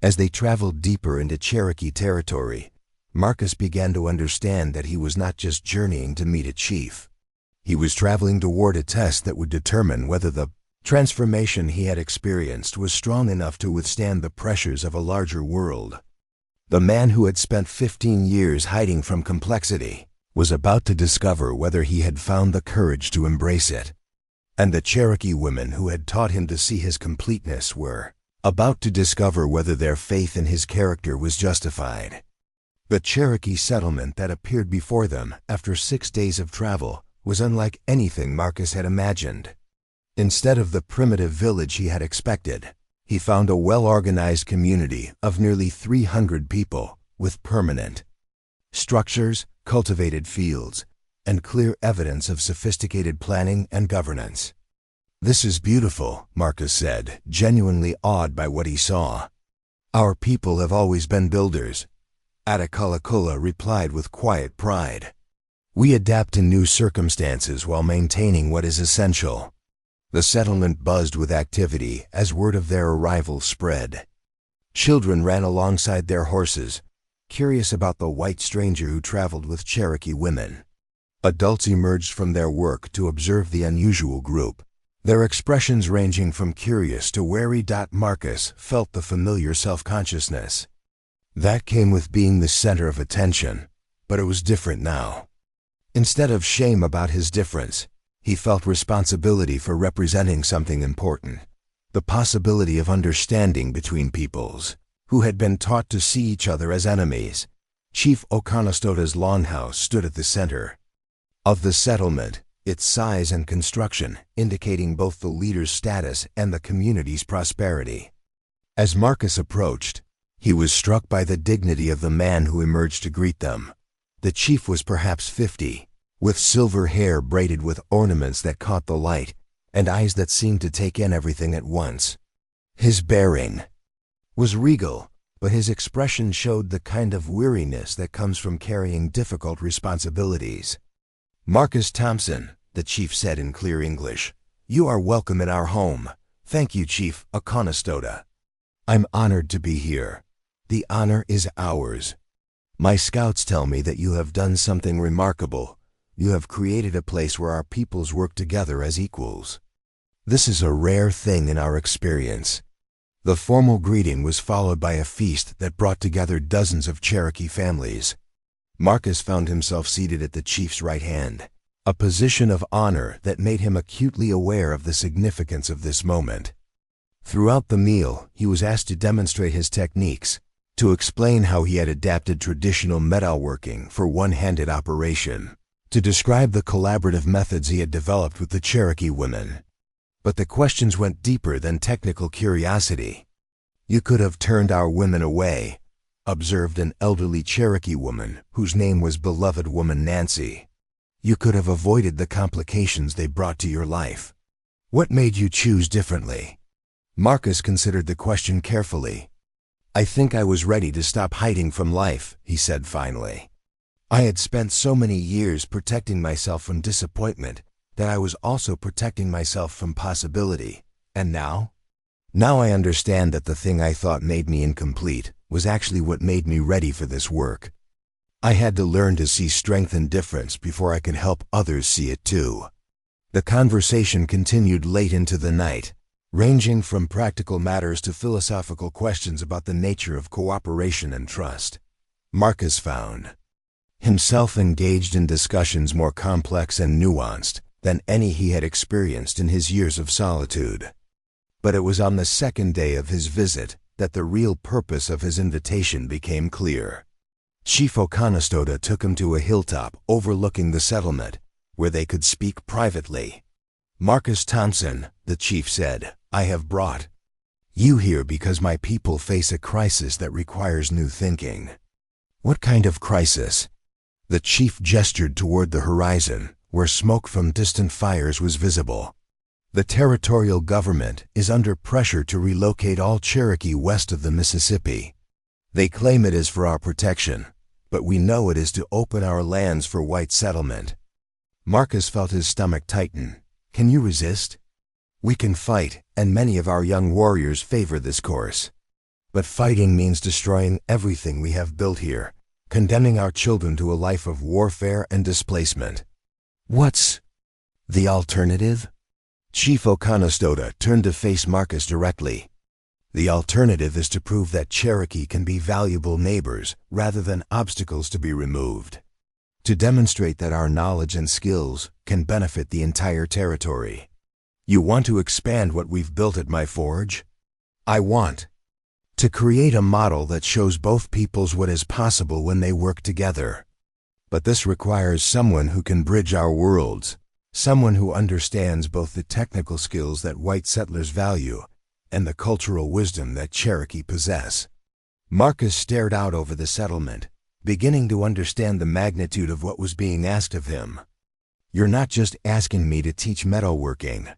As they traveled deeper into Cherokee territory, Marcus began to understand that he was not just journeying to meet a chief. He was traveling toward a test that would determine whether the transformation he had experienced was strong enough to withstand the pressures of a larger world. The man who had spent 15 years hiding from complexity was about to discover whether he had found the courage to embrace it. And the Cherokee women who had taught him to see his completeness were about to discover whether their faith in his character was justified. The Cherokee settlement that appeared before them after 6 days of travel was unlike anything Marcus had imagined. Instead of the primitive village he had expected, he found a well-organized community of nearly 300 people with permanent structures, cultivated fields, and clear evidence of sophisticated planning and governance. This is beautiful, Marcus said, genuinely awed by what he saw. Our people have always been builders, Attakullakulla replied with quiet pride. We adapt to new circumstances while maintaining what is essential. The settlement buzzed with activity as word of their arrival spread. Children ran alongside their horses, curious about the white stranger who traveled with Cherokee women. Adults emerged from their work to observe the unusual group, their expressions ranging from curious to wary. Marcus felt the familiar self-consciousness. That came with being the center of attention, but it was different now. Instead of shame about his difference, he felt responsibility for representing something important, the possibility of understanding between peoples who had been taught to see each other as enemies. Chief Oconostota's longhouse stood at the center of the settlement, its size and construction indicating both the leader's status and the community's prosperity. As Marcus approached, he was struck by the dignity of the man who emerged to greet them. The chief was perhaps 50, with silver hair braided with ornaments that caught the light, and eyes that seemed to take in everything at once. His bearing was regal, but his expression showed the kind of weariness that comes from carrying difficult responsibilities. Marcus Thompson, the chief said in clear English, you are welcome in our home. Thank you, Chief Oconostota. I'm honored to be here. The honor is ours. My scouts tell me that you have done something remarkable. You have created a place where our peoples work together as equals. This is a rare thing in our experience. The formal greeting was followed by a feast that brought together dozens of Cherokee families. Marcus found himself seated at the chief's right hand, a position of honor that made him acutely aware of the significance of this moment. Throughout the meal, he was asked to demonstrate his techniques, to explain how he had adapted traditional metalworking for one-handed operation, to describe the collaborative methods he had developed with the Cherokee women. But the questions went deeper than technical curiosity. "You could have turned our women away," observed an elderly Cherokee woman whose name was Beloved Woman Nancy. "You could have avoided the complications they brought to your life. What made you choose differently?" Marcus considered the question carefully. "I think I was ready to stop hiding from life," he said finally. "I had spent so many years protecting myself from disappointment that I was also protecting myself from possibility. And now? Now I understand that the thing I thought made me incomplete was actually what made me ready for this work. I had to learn to see strength and difference before I could help others see it too." The conversation continued late into the night, ranging from practical matters to philosophical questions about the nature of cooperation and trust. Marcus found himself engaged in discussions more complex and nuanced than any he had experienced in his years of solitude. But it was on the second day of his visit that the real purpose of his invitation became clear. Chief Oconostota took him to a hilltop overlooking the settlement, where they could speak privately. "Marcus Thompson," the chief said, "I have brought you here because my people face a crisis that requires new thinking." "What kind of crisis?" The chief gestured toward the horizon, where smoke from distant fires was visible. "The territorial government is under pressure to relocate all Cherokee west of the Mississippi. They claim it is for our protection, but we know it is to open our lands for white settlement." Marcus felt his stomach tighten. "Can you resist?" "We can fight, and many of our young warriors favor this course. But fighting means destroying everything we have built here, condemning our children to a life of warfare and displacement. What's the alternative?" Chief Oconostota turned to face Marcus directly. "The alternative is to prove that Cherokee can be valuable neighbors rather than obstacles to be removed. To demonstrate that our knowledge and skills can benefit the entire territory. You want to expand what we've built at my forge? I want to create a model that shows both peoples what is possible when they work together. But this requires someone who can bridge our worlds, someone who understands both the technical skills that white settlers value and the cultural wisdom that Cherokee possess." Marcus stared out over the settlement, beginning to understand the magnitude of what was being asked of him. "You're not just asking me to teach metalworking.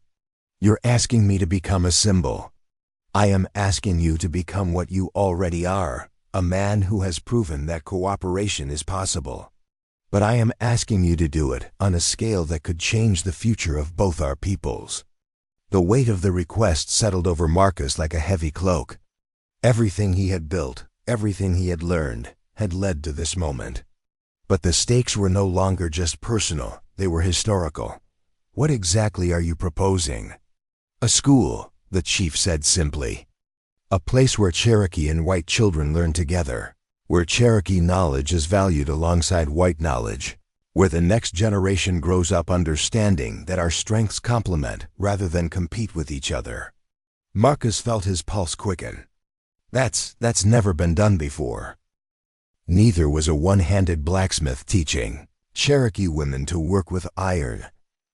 You're asking me to become a symbol. I am asking you to become what you already are, a man who has proven that cooperation is possible. But I am asking you to do it on a scale that could change the future of both our peoples." The weight of the request settled over Marcus like a heavy cloak. Everything he had built, everything he had learned, had led to this moment. But the stakes were no longer just personal, they were historical. "What exactly are you proposing?" "A school," the chief said simply. "A place where Cherokee and white children learn together, where Cherokee knowledge is valued alongside white knowledge, where the next generation grows up understanding that our strengths complement rather than compete with each other." Marcus felt his pulse quicken. That's never been done before. Neither was a one-handed blacksmith teaching Cherokee women to work with iron.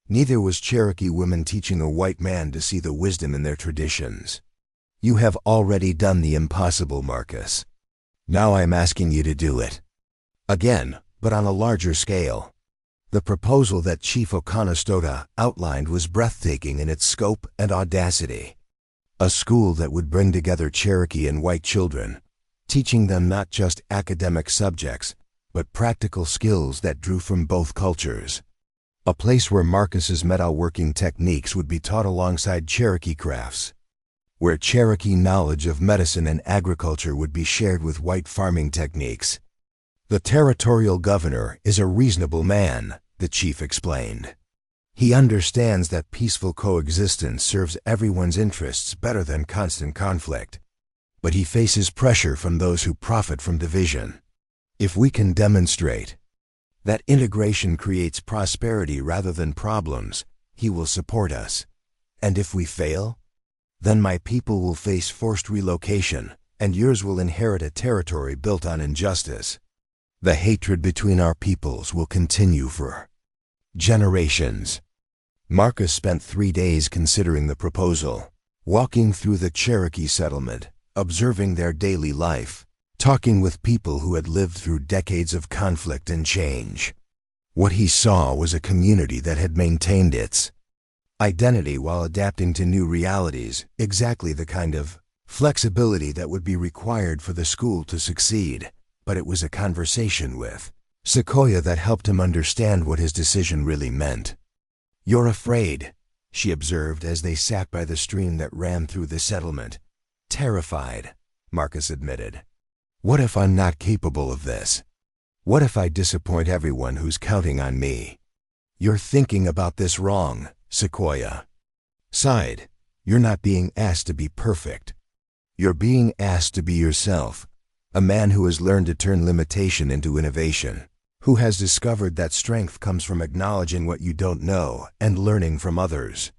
Neither was Cherokee women teaching a white man to see the wisdom in their traditions. "You have already done the impossible, Marcus. Now I am asking you to do it. Again, but on a larger scale." The proposal that Chief Oconostota outlined was breathtaking in its scope and audacity. A school that would bring together Cherokee and white children, teaching them not just academic subjects, but practical skills that drew from both cultures. A place where Marcus's metalworking techniques would be taught alongside Cherokee crafts, where Cherokee knowledge of medicine and agriculture would be shared with white farming techniques. The territorial governor is a reasonable man, the chief explained. He understands that peaceful coexistence serves everyone's interests better than constant conflict. But he faces pressure from those who profit from division. If we can demonstrate that integration creates prosperity rather than problems, he will support us. And if we fail, then my people will face forced relocation, and yours will inherit a territory built on injustice. The hatred between our peoples will continue for generations. Marcus spent 3 days considering the proposal, walking through the Cherokee settlement, observing their daily life, talking with people who had lived through decades of conflict and change. What he saw was a community that had maintained its identity while adapting to new realities, exactly the kind of flexibility that would be required for the school to succeed. But it was a conversation with Sequoia that helped him understand what his decision really meant. "You're afraid," she observed as they sat by the stream that ran through the settlement. "Terrified," Marcus admitted. "What if I'm not capable of this? What if I disappoint everyone who's counting on me?" "You're thinking about this wrong," Sequoia sighed. "You're not being asked to be perfect. You're being asked to be yourself, a man who has learned to turn limitation into innovation, who has discovered that strength comes from acknowledging what you don't know and learning from others.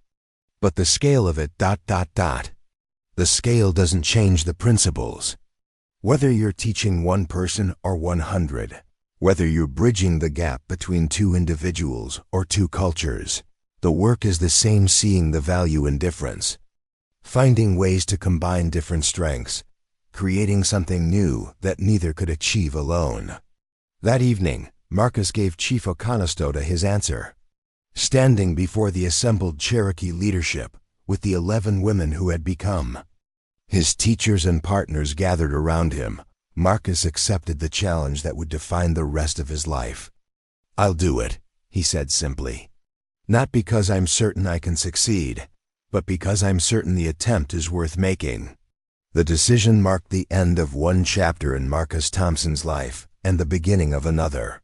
But the scale of it ... The scale doesn't change the principles. Whether you're teaching one person or 100, whether you're bridging the gap between two individuals or two cultures, the work is the same: seeing the value in difference, finding ways to combine different strengths, creating something new that neither could achieve alone." That evening, Marcus gave Chief Oconostota his answer. Standing before the assembled Cherokee leadership, with the 11 women who had become his teachers and partners gathered around him, Marcus accepted the challenge that would define the rest of his life. "I'll do it," he said simply. "Not because I'm certain I can succeed, but because I'm certain the attempt is worth making." The decision marked the end of one chapter in Marcus Thompson's life and the beginning of another.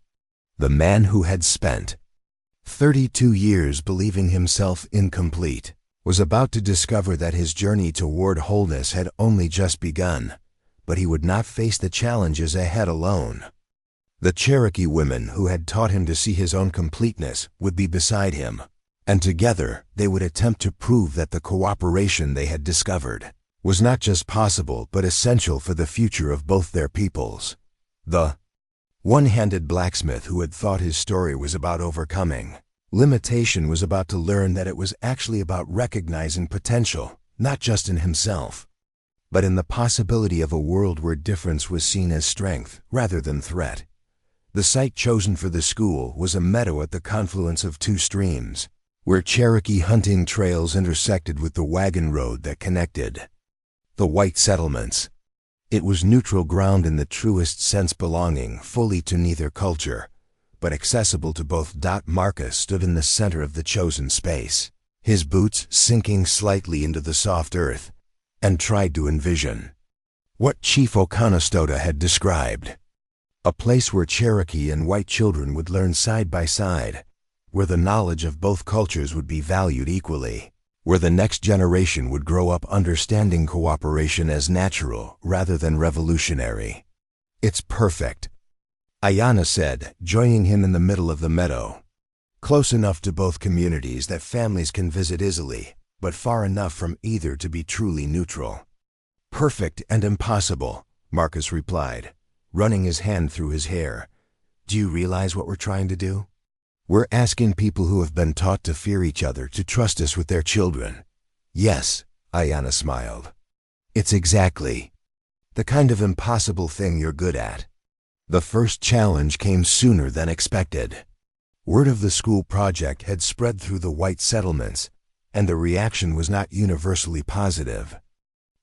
The man who had spent 32 years believing himself incomplete was about to discover that his journey toward wholeness had only just begun, but he would not face the challenges ahead alone. The Cherokee women who had taught him to see his own completeness would be beside him, and together they would attempt to prove that the cooperation they had discovered was not just possible but essential for the future of both their peoples. The one-handed blacksmith who had thought his story was about overcoming limitation was about to learn that it was actually about recognizing potential, not just in himself, but in the possibility of a world where difference was seen as strength rather than threat. The site chosen for the school was a meadow at the confluence of two streams, where Cherokee hunting trails intersected with the wagon road that connected the white settlements. It was neutral ground in the truest sense, belonging fully to neither culture, but accessible to both. Marcus stood in the center of the chosen space, his boots sinking slightly into the soft earth, and tried to envision what Chief Oconostota had described. A place where Cherokee and white children would learn side by side, where the knowledge of both cultures would be valued equally, where the next generation would grow up understanding cooperation as natural rather than revolutionary. "It's perfect," Ayanna said, joining him in the middle of the meadow. "Close enough to both communities that families can visit easily, but far enough from either to be truly neutral." "Perfect and impossible," Marcus replied, running his hand through his hair. "Do you realize what we're trying to do? We're asking people who have been taught to fear each other to trust us with their children." "Yes," Ayanna smiled. "It's exactly the kind of impossible thing you're good at." The first challenge came sooner than expected. Word of the school project had spread through the white settlements, and the reaction was not universally positive.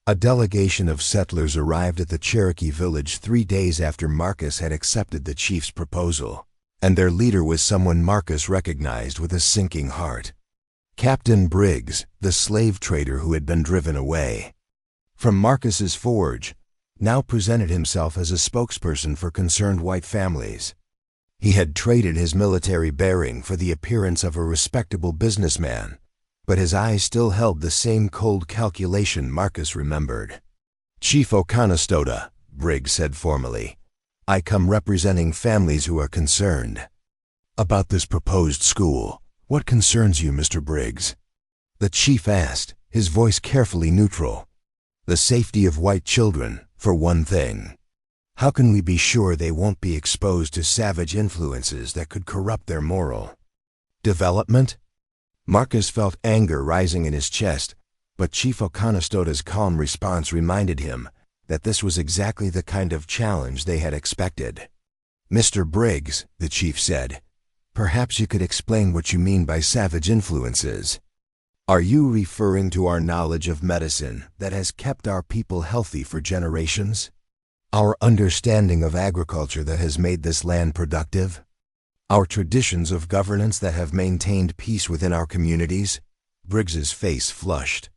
A delegation of settlers arrived at the Cherokee village 3 days after Marcus had accepted the chief's proposal, and their leader was someone Marcus recognized with a sinking heart. Captain Briggs, the slave trader who had been driven away. from Marcus's forge, now presented himself as a spokesperson for concerned white families. He had traded his military bearing for the appearance of a respectable businessman, but his eyes still held the same cold calculation Marcus remembered. "Chief Oconostota," Briggs said formally, "I come representing families who are concerned." "About this proposed school, what concerns you, Mr. Briggs?" the chief asked, his voice carefully neutral. "The safety of white children, for one thing. How can we be sure they won't be exposed to savage influences that could corrupt their moral development?" Marcus felt anger rising in his chest, but Chief Oconostota's calm response reminded him that this was exactly the kind of challenge they had expected. "Mr. Briggs," the chief said, "perhaps you could explain what you mean by savage influences. Are you referring to our knowledge of medicine that has kept our people healthy for generations? Our understanding of agriculture that has made this land productive? Our traditions of governance that have maintained peace within our communities?" Briggs's face flushed.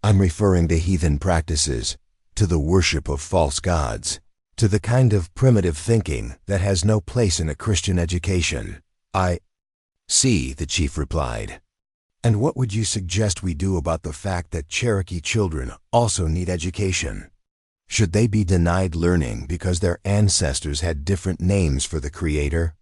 "I'm referring to heathen practices, to the worship of false gods, to the kind of primitive thinking that has no place in a Christian education. I see," the chief replied. "And what would you suggest we do about the fact that Cherokee children also need education? Should they be denied learning because their ancestors had different names for the Creator?"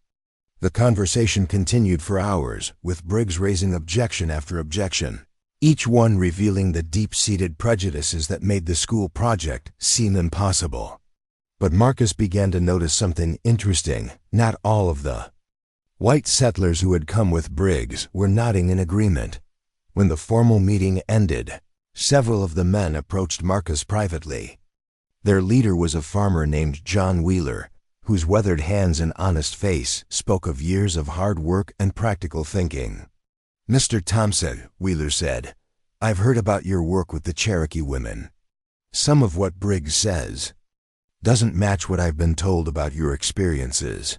The conversation continued for hours, with Briggs raising objection after objection, each one revealing the deep-seated prejudices that made the school project seem impossible. But Marcus began to notice something interesting. Not all of the white settlers who had come with Briggs were nodding in agreement. When the formal meeting ended, several of the men approached Marcus privately. Their leader was a farmer named John Wheeler, whose weathered hands and honest face spoke of years of hard work and practical thinking. "Mr. Thompson," Wheeler said, "I've heard about your work with the Cherokee women. Some of what Briggs says doesn't match what I've been told about your experiences.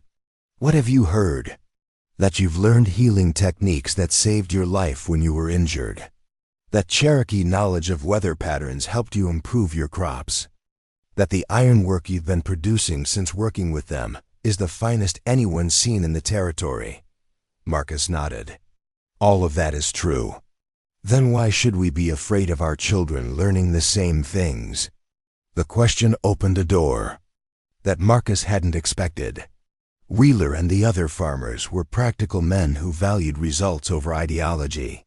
What have you heard? That you've learned healing techniques that saved your life when you were injured. That Cherokee knowledge of weather patterns helped you improve your crops. That the ironwork you've been producing since working with them is the finest anyone's seen in the territory." Marcus nodded. "All of that is true. Then why should we be afraid of our children learning the same things?" The question opened a door that Marcus hadn't expected. Wheeler and the other farmers were practical men who valued results over ideology.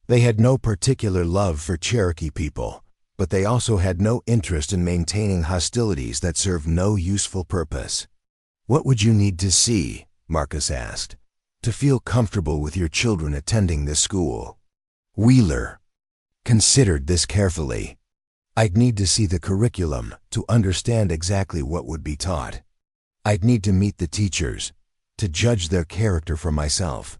They had no particular love for Cherokee people, but they also had no interest in maintaining hostilities that served no useful purpose. "What would you need to see," Marcus asked, "to feel comfortable with your children attending this school?" Wheeler considered this carefully. "I'd need to see the curriculum to understand exactly what would be taught. I'd need to meet the teachers, to judge their character for myself.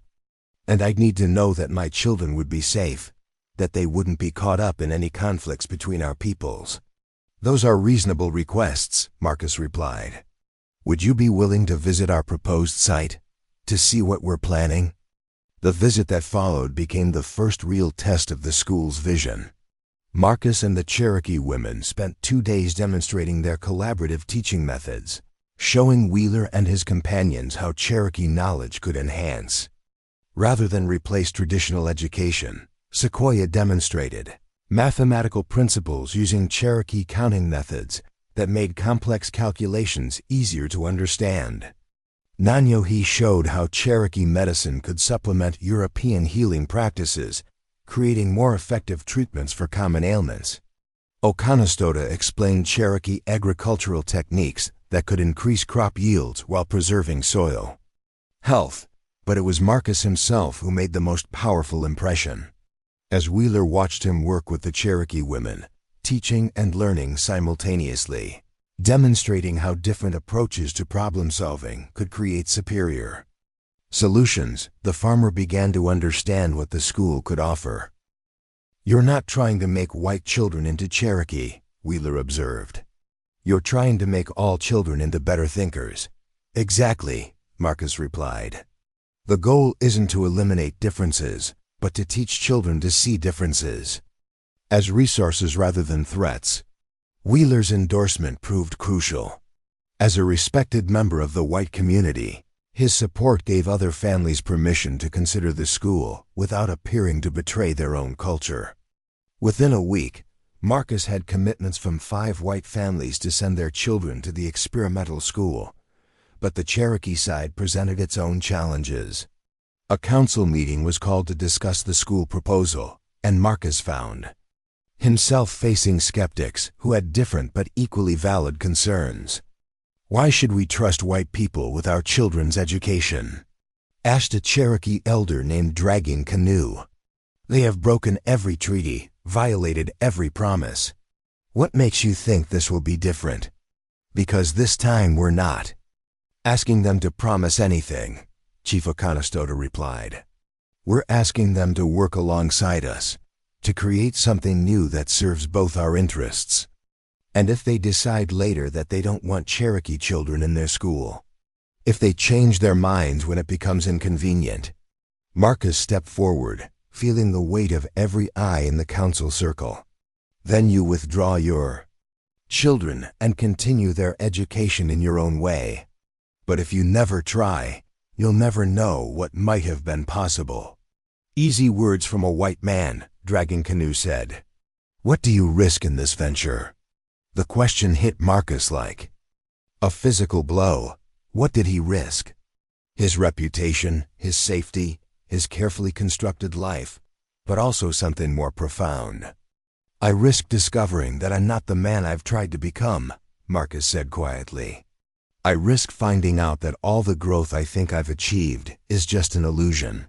And I'd need to know that my children would be safe, that they wouldn't be caught up in any conflicts between our peoples." "Those are reasonable requests," Marcus replied. "Would you be willing to visit our proposed site, to see what we're planning?" The visit that followed became the first real test of the school's vision. Marcus and the Cherokee women spent 2 days demonstrating their collaborative teaching methods, showing Wheeler and his companions how Cherokee knowledge could enhance, rather than replace traditional education. Sequoia demonstrated mathematical principles using Cherokee counting methods that made complex calculations easier to understand. Nanyohi showed how Cherokee medicine could supplement European healing practices, creating more effective treatments for common ailments. Oconostota explained Cherokee agricultural techniques that could increase crop yields while preserving soil health, but it was Marcus himself who made the most powerful impression. As Wheeler watched him work with the Cherokee women, teaching and learning simultaneously, demonstrating how different approaches to problem-solving could create superior solutions, the farmer began to understand what the school could offer. "You're not trying to make white children into Cherokee," Wheeler observed. "You're trying to make all children into better thinkers." "Exactly," Marcus replied. "The goal isn't to eliminate differences, but to teach children to see differences as resources rather than threats. Wheeler's endorsement proved crucial. As a respected member of the white community, his support gave other families permission to consider the school without appearing to betray their own culture. Within a week, Marcus had commitments from 5 white families to send their children to the experimental school, but the Cherokee side presented its own challenges. A council meeting was called to discuss the school proposal, and Marcus found himself facing skeptics who had different but equally valid concerns. "Why should we trust white people with our children's education?" asked a Cherokee elder named Dragging Canoe. "They have broken every treaty, violated every promise. What makes you think this will be different? Because this time we're not asking them to promise anything," Chief Oconostota replied. "We're asking them to work alongside us, to create something new that serves both our interests. And if they decide later that they don't want Cherokee children in their school, if they change their minds when it becomes inconvenient." Marcus stepped forward, feeling the weight of every eye in the council circle. "Then you withdraw your children and continue their education in your own way. But if you never try, you'll never know what might have been possible." "Easy words from a white man," Dragging Canoe said. "What do you risk in this venture?" The question hit Marcus like a physical blow. What did he risk? His reputation, his safety, his carefully constructed life, but also something more profound. "I risk discovering that I'm not the man I've tried to become," Marcus said quietly. "I risk finding out that all the growth I think I've achieved is just an illusion.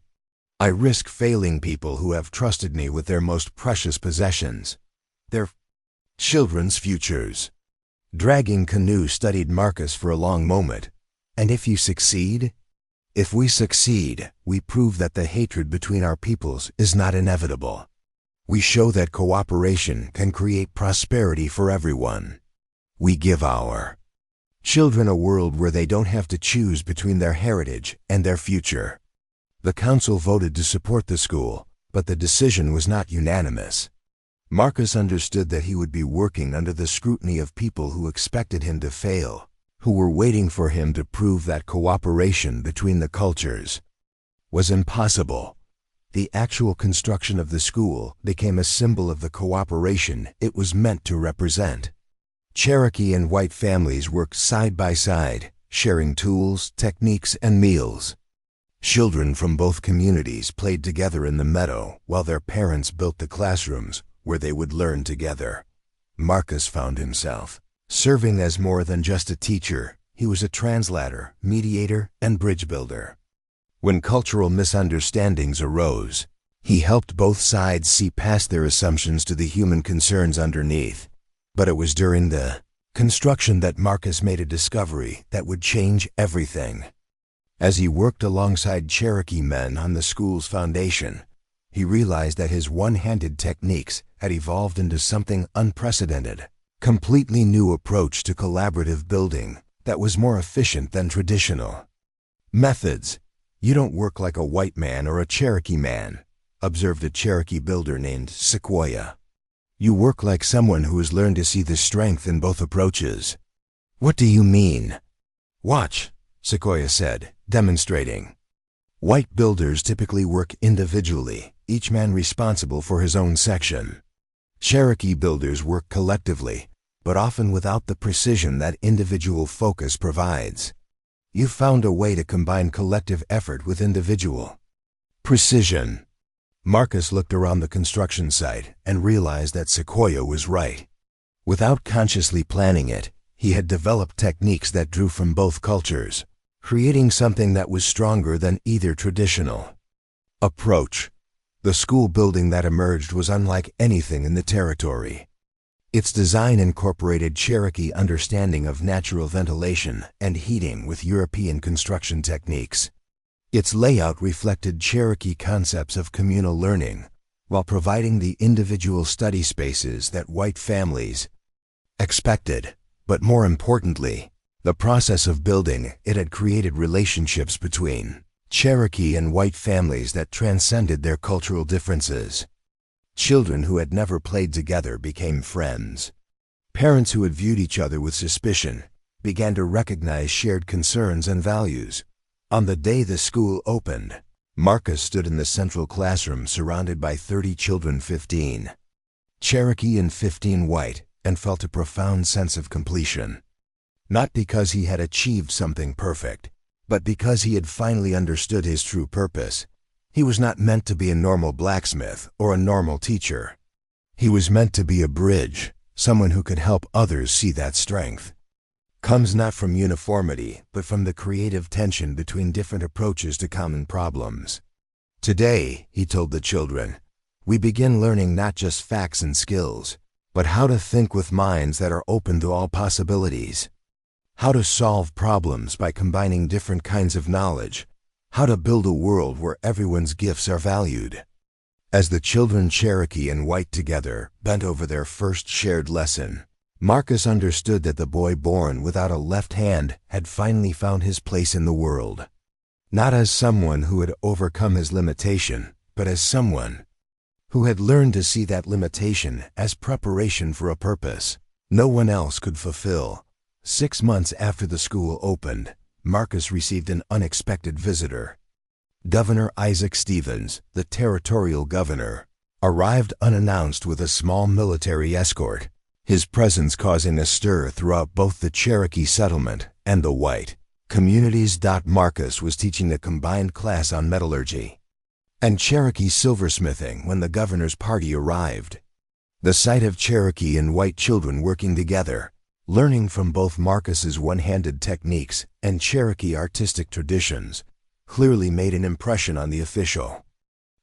I risk failing people who have trusted me with their most precious possessions, their children's futures." Dragging Canoe studied Marcus for a long moment. "And if you succeed?" "If we succeed, we prove that the hatred between our peoples is not inevitable. We show that cooperation can create prosperity for everyone. We give our children a world where they don't have to choose between their heritage and their future." The council voted to support the school, but the decision was not unanimous. Marcus understood that he would be working under the scrutiny of people who expected him to fail, who were waiting for him to prove that cooperation between the cultures was impossible. The actual construction of the school became a symbol of the cooperation it was meant to represent. Cherokee and white families worked side by side, sharing tools, techniques, and meals. Children from both communities played together in the meadow while their parents built the classrooms where they would learn together. Marcus found himself serving as more than just a teacher. He was a translator, mediator, and bridge builder. When cultural misunderstandings arose, he helped both sides see past their assumptions to the human concerns underneath. But it was during the construction that Marcus made a discovery that would change everything. As he worked alongside Cherokee men on the school's foundation, he realized that his one-handed techniques had evolved into something unprecedented, completely new approach to collaborative building that was more efficient than traditional methods. "You don't work like a white man or a Cherokee man," observed a Cherokee builder named Sequoia. "You work like someone who has learned to see the strength in both approaches." "What do you mean?" "Watch," Sequoia said, demonstrating. White builders typically work individually, each man responsible for his own section. Cherokee builders work collectively, but often without the precision that individual focus provides. You found a way to combine collective effort with individual precision. Marcus looked around the construction site and realized that Sequoia was right. Without consciously planning it, he had developed techniques that drew from both cultures, creating something that was stronger than either traditional approach. The school building that emerged was unlike anything in the territory. Its design incorporated Cherokee understanding of natural ventilation and heating with European construction techniques. Its layout reflected Cherokee concepts of communal learning, while providing the individual study spaces that white families expected. But more importantly, the process of building it had created relationships between Cherokee and white families that transcended their cultural differences. Children who had never played together became friends. Parents who had viewed each other with suspicion began to recognize shared concerns and values. On the day the school opened, Marcus stood in the central classroom surrounded by 30 children, 15 Cherokee and 15 white, and felt a profound sense of completion. Not because he had achieved something perfect, but because he had finally understood his true purpose. He was not meant to be a normal blacksmith or a normal teacher. He was meant to be a bridge, someone who could help others see that strength comes not from uniformity, but from the creative tension between different approaches to common problems. Today, he told the children, we begin learning not just facts and skills, but how to think with minds that are open to all possibilities. How to solve problems by combining different kinds of knowledge. How to build a world where everyone's gifts are valued. As the children Cherokee and white together bent over their first shared lesson, Marcus understood that the boy born without a left hand had finally found his place in the world. Not as someone who had overcome his limitation, but as someone who had learned to see that limitation as preparation for a purpose no one else could fulfill. 6 months after the school opened, Marcus received an unexpected visitor. Governor Isaac Stevens, the territorial governor, arrived unannounced with a small military escort, his presence causing a stir throughout both the Cherokee settlement and the white communities. Marcus was teaching a combined class on metallurgy and Cherokee silversmithing when the governor's party arrived. The sight of Cherokee and white children working together, learning from both Marcus's one-handed techniques and Cherokee artistic traditions, clearly made an impression on the official.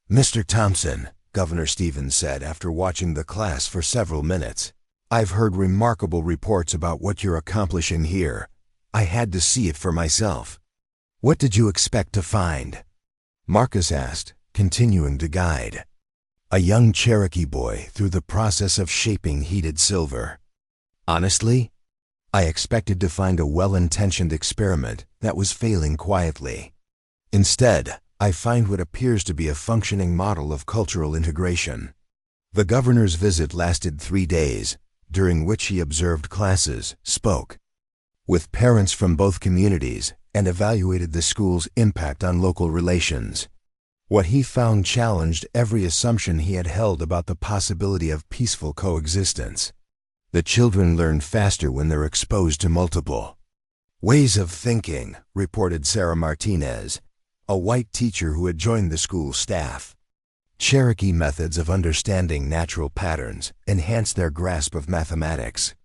Mr. Thompson, Governor Stevens said after watching the class for several minutes, I've heard remarkable reports about what you're accomplishing here. I had to see it for myself. What did you expect to find? Marcus asked, continuing to guide a young Cherokee boy through the process of shaping heated silver. Honestly, I expected to find a well-intentioned experiment that was failing quietly. Instead, I find what appears to be a functioning model of cultural integration. The governor's visit lasted 3 days, during which he observed classes, spoke with parents from both communities, and evaluated the school's impact on local relations. What he found challenged every assumption he had held about the possibility of peaceful coexistence. The children learn faster when they're exposed to multiple ways of thinking, reported Sarah Martinez, a white teacher who had joined the school staff. Cherokee methods of understanding natural patterns enhanced their grasp of mathematics.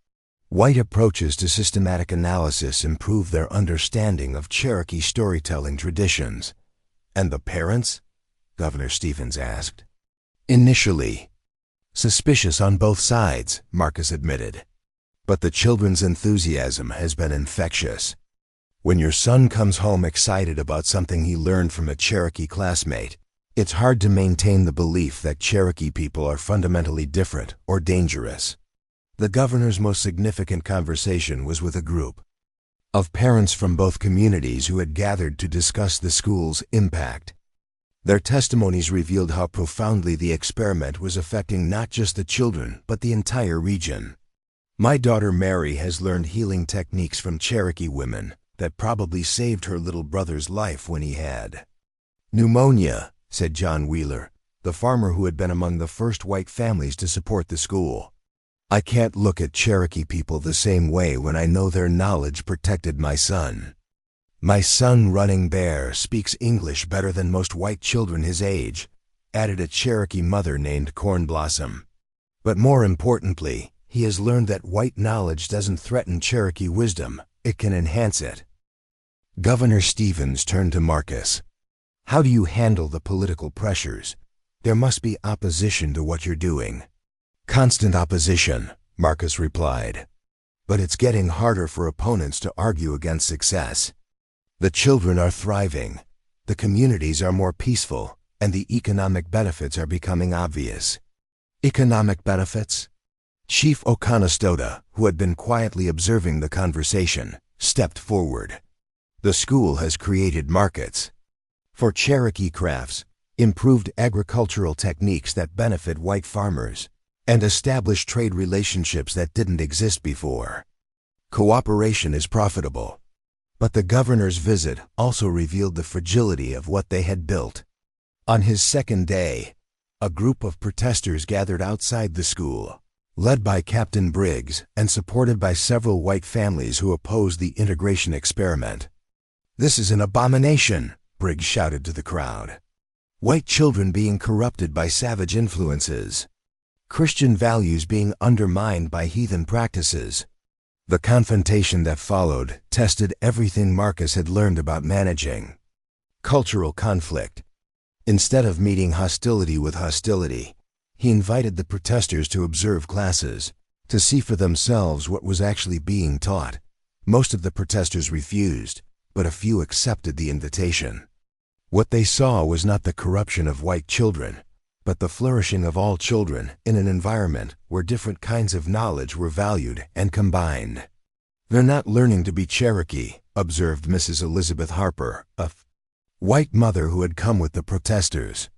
White approaches to systematic analysis improved their understanding of Cherokee storytelling traditions. And the parents? Governor Stevens asked. Initially suspicious on both sides, Marcus admitted. But the children's enthusiasm has been infectious. When your son comes home excited about something he learned from a Cherokee classmate, it's hard to maintain the belief that Cherokee people are fundamentally different or dangerous. The governor's most significant conversation was with a group of parents from both communities who had gathered to discuss the school's impact. Their testimonies revealed how profoundly the experiment was affecting not just the children, but the entire region. My daughter Mary has learned healing techniques from Cherokee women that probably saved her little brother's life when he had pneumonia, said John Wheeler, the farmer who had been among the first white families to support the school. I can't look at Cherokee people the same way when I know their knowledge protected my son. My son Running Bear speaks English better than most white children his age, added a Cherokee mother named Corn Blossom. But more importantly, he has learned that white knowledge doesn't threaten Cherokee wisdom, it can enhance it. Governor Stevens turned to Marcus. How do you handle the political pressures? There must be opposition to what you're doing. Constant opposition, Marcus replied. But it's getting harder for opponents to argue against success. The children are thriving, the communities are more peaceful, and the economic benefits are becoming obvious. Economic benefits? Chief Oconostota, who had been quietly observing the conversation, stepped forward. The school has created markets for Cherokee crafts, improved agricultural techniques that benefit white farmers, and establish trade relationships that didn't exist before. Cooperation is profitable. But the governor's visit also revealed the fragility of what they had built. On his second day, a group of protesters gathered outside the school, led by Captain Briggs and supported by several white families who opposed the integration experiment. "This is an abomination," Briggs shouted to the crowd. "White children being corrupted by savage influences. Christian values being undermined by heathen practices." The confrontation that followed tested everything Marcus had learned about managing cultural conflict. Instead of meeting hostility with hostility, he invited the protesters to observe classes, to see for themselves what was actually being taught. Most of the protesters refused, but a few accepted the invitation. What they saw was not the corruption of white children, but the flourishing of all children in an environment where different kinds of knowledge were valued and combined. "They're not learning to be Cherokee," observed Mrs. Elizabeth Harper, a white mother who had come with the protesters.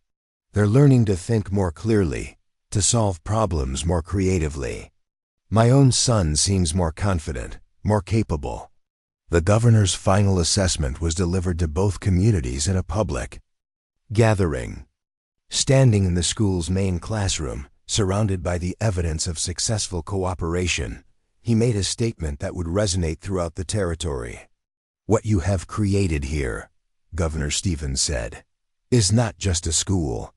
"They're learning to think more clearly, to solve problems more creatively. My own son seems more confident, more capable." The governor's final assessment was delivered to both communities in a public gathering. Standing in the school's main classroom, surrounded by the evidence of successful cooperation, he made a statement that would resonate throughout the territory. "What you have created here," Governor Stevens said, "is not just a school.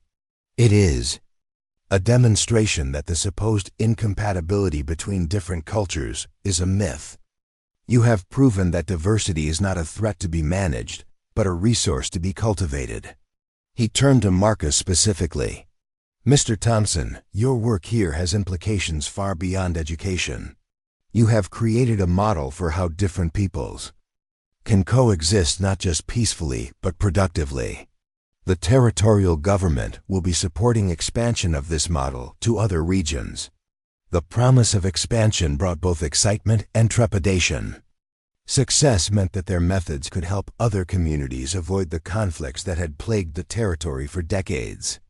It is a demonstration that the supposed incompatibility between different cultures is a myth. You have proven that diversity is not a threat to be managed, but a resource to be cultivated." He turned to Marcus specifically. "Mr. Thompson, your work here has implications far beyond education. You have created a model for how different peoples can coexist not just peacefully, but productively. The territorial government will be supporting expansion of this model to other regions." The promise of expansion brought both excitement and trepidation. Success meant that their methods could help other communities avoid the conflicts that had plagued the territory for decades.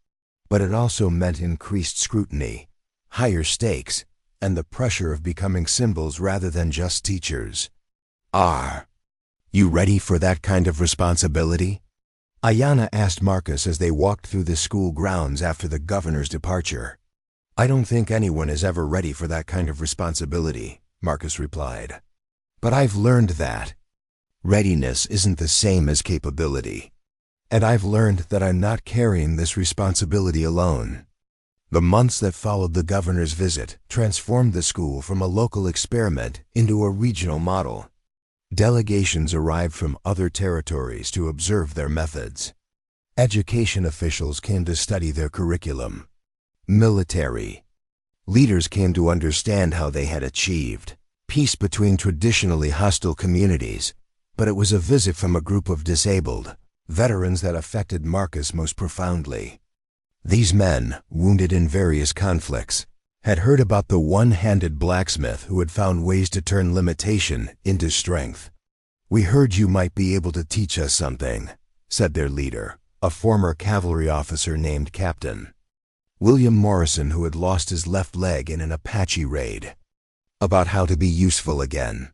But it also meant increased scrutiny, higher stakes, and the pressure of becoming symbols rather than just teachers. "Are you ready for that kind of responsibility?" Ayanna asked Marcus as they walked through the school grounds after the governor's departure. "I don't think anyone is ever ready for that kind of responsibility," Marcus replied. "But I've learned that readiness isn't the same as capability. And I've learned that I'm not carrying this responsibility alone." The months that followed the governor's visit transformed the school from a local experiment into a regional model. Delegations arrived from other territories to observe their methods. Education officials came to study their curriculum. Military leaders came to understand how they had achieved peace between traditionally hostile communities, but it was a visit from a group of disabled veterans that affected Marcus most profoundly. These men, wounded in various conflicts, had heard about the one-handed blacksmith who had found ways to turn limitation into strength. "We heard you might be able to teach us something," said their leader, a former cavalry officer named Captain William Morrison, who had lost his left leg in an Apache raid. About how to be useful again.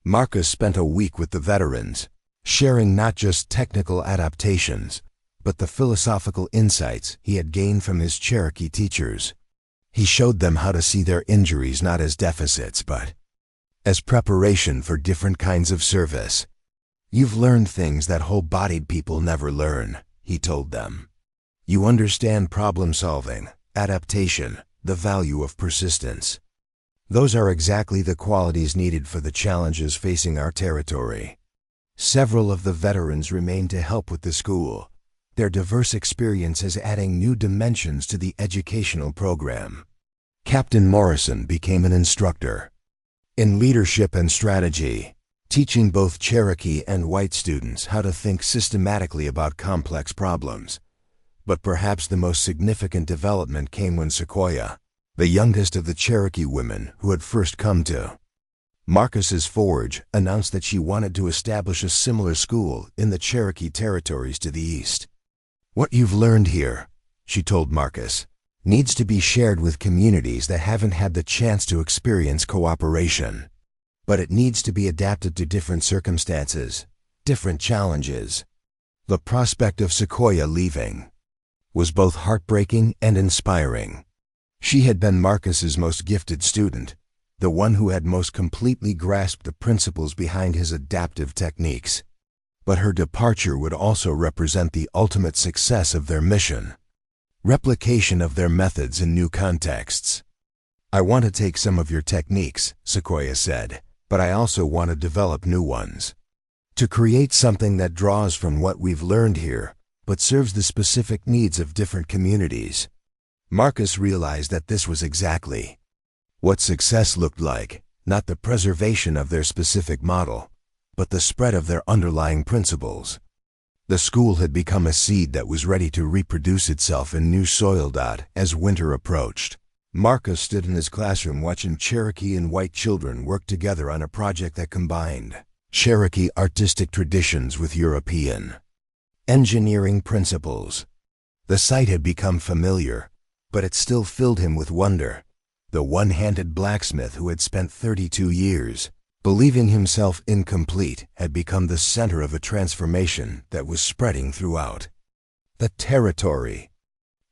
Marcus spent a week with the veterans, sharing not just technical adaptations, but the philosophical insights he had gained from his Cherokee teachers. He showed them how to see their injuries not as deficits, but as preparation for different kinds of service. "You've learned things that whole-bodied people never learn," he told them. "You understand problem-solving, adaptation, the value of persistence. Those are exactly the qualities needed for the challenges facing our territory." Several of the veterans remained to help with the school, their diverse experiences adding new dimensions to the educational program. Captain Morrison became an instructor in leadership and strategy, teaching both Cherokee and white students how to think systematically about complex problems. But perhaps the most significant development came when Sequoia, the youngest of the Cherokee women who had first come to Marcus's forge, announced that she wanted to establish a similar school in the Cherokee territories to the east. "What you've learned here," she told Marcus, needs to be shared with communities that haven't had the chance to experience cooperation. But it needs to be adapted to different circumstances, different challenges. The prospect of Sequoia leaving was both heartbreaking and inspiring. She had been Marcus's most gifted student, the one who had most completely grasped the principles behind his adaptive techniques. But her departure would also represent the ultimate success of their mission, replication of their methods in new contexts. "I want to take some of your techniques," Sequoia said, "but I also want to develop new ones. To create something that draws from what we've learned here, but serves the specific needs of different communities." Marcus realized that this was exactly what success looked like, not the preservation of their specific model, but the spread of their underlying principles. The school had become a seed that was ready to reproduce itself in new soil. As winter approached, Marcus stood in his classroom watching Cherokee and white children work together on a project that combined Cherokee artistic traditions with European engineering principles. The sight had become familiar, but it still filled him with wonder. The one-handed blacksmith who had spent 32 years believing himself incomplete had become the center of a transformation that was spreading throughout the territory.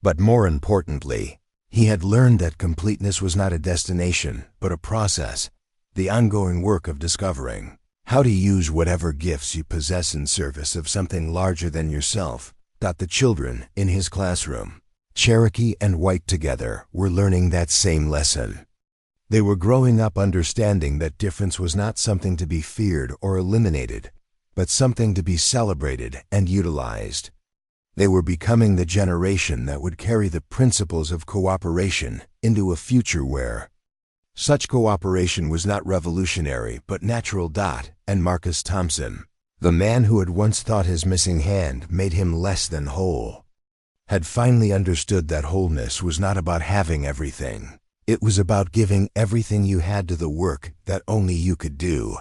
But more importantly, he had learned that completeness was not a destination, but a process, the ongoing work of discovering how to use whatever gifts you possess in service of something larger than yourself. The children in his classroom, Cherokee and white together, were learning that same lesson. They were growing up understanding that difference was not something to be feared or eliminated, but something to be celebrated and utilized. They were becoming the generation that would carry the principles of cooperation into a future where such cooperation was not revolutionary but natural. And Marcus Thompson, the man who had once thought his missing hand made him less than whole, had finally understood that wholeness was not about having everything. It was about giving everything you had to the work that only you could do.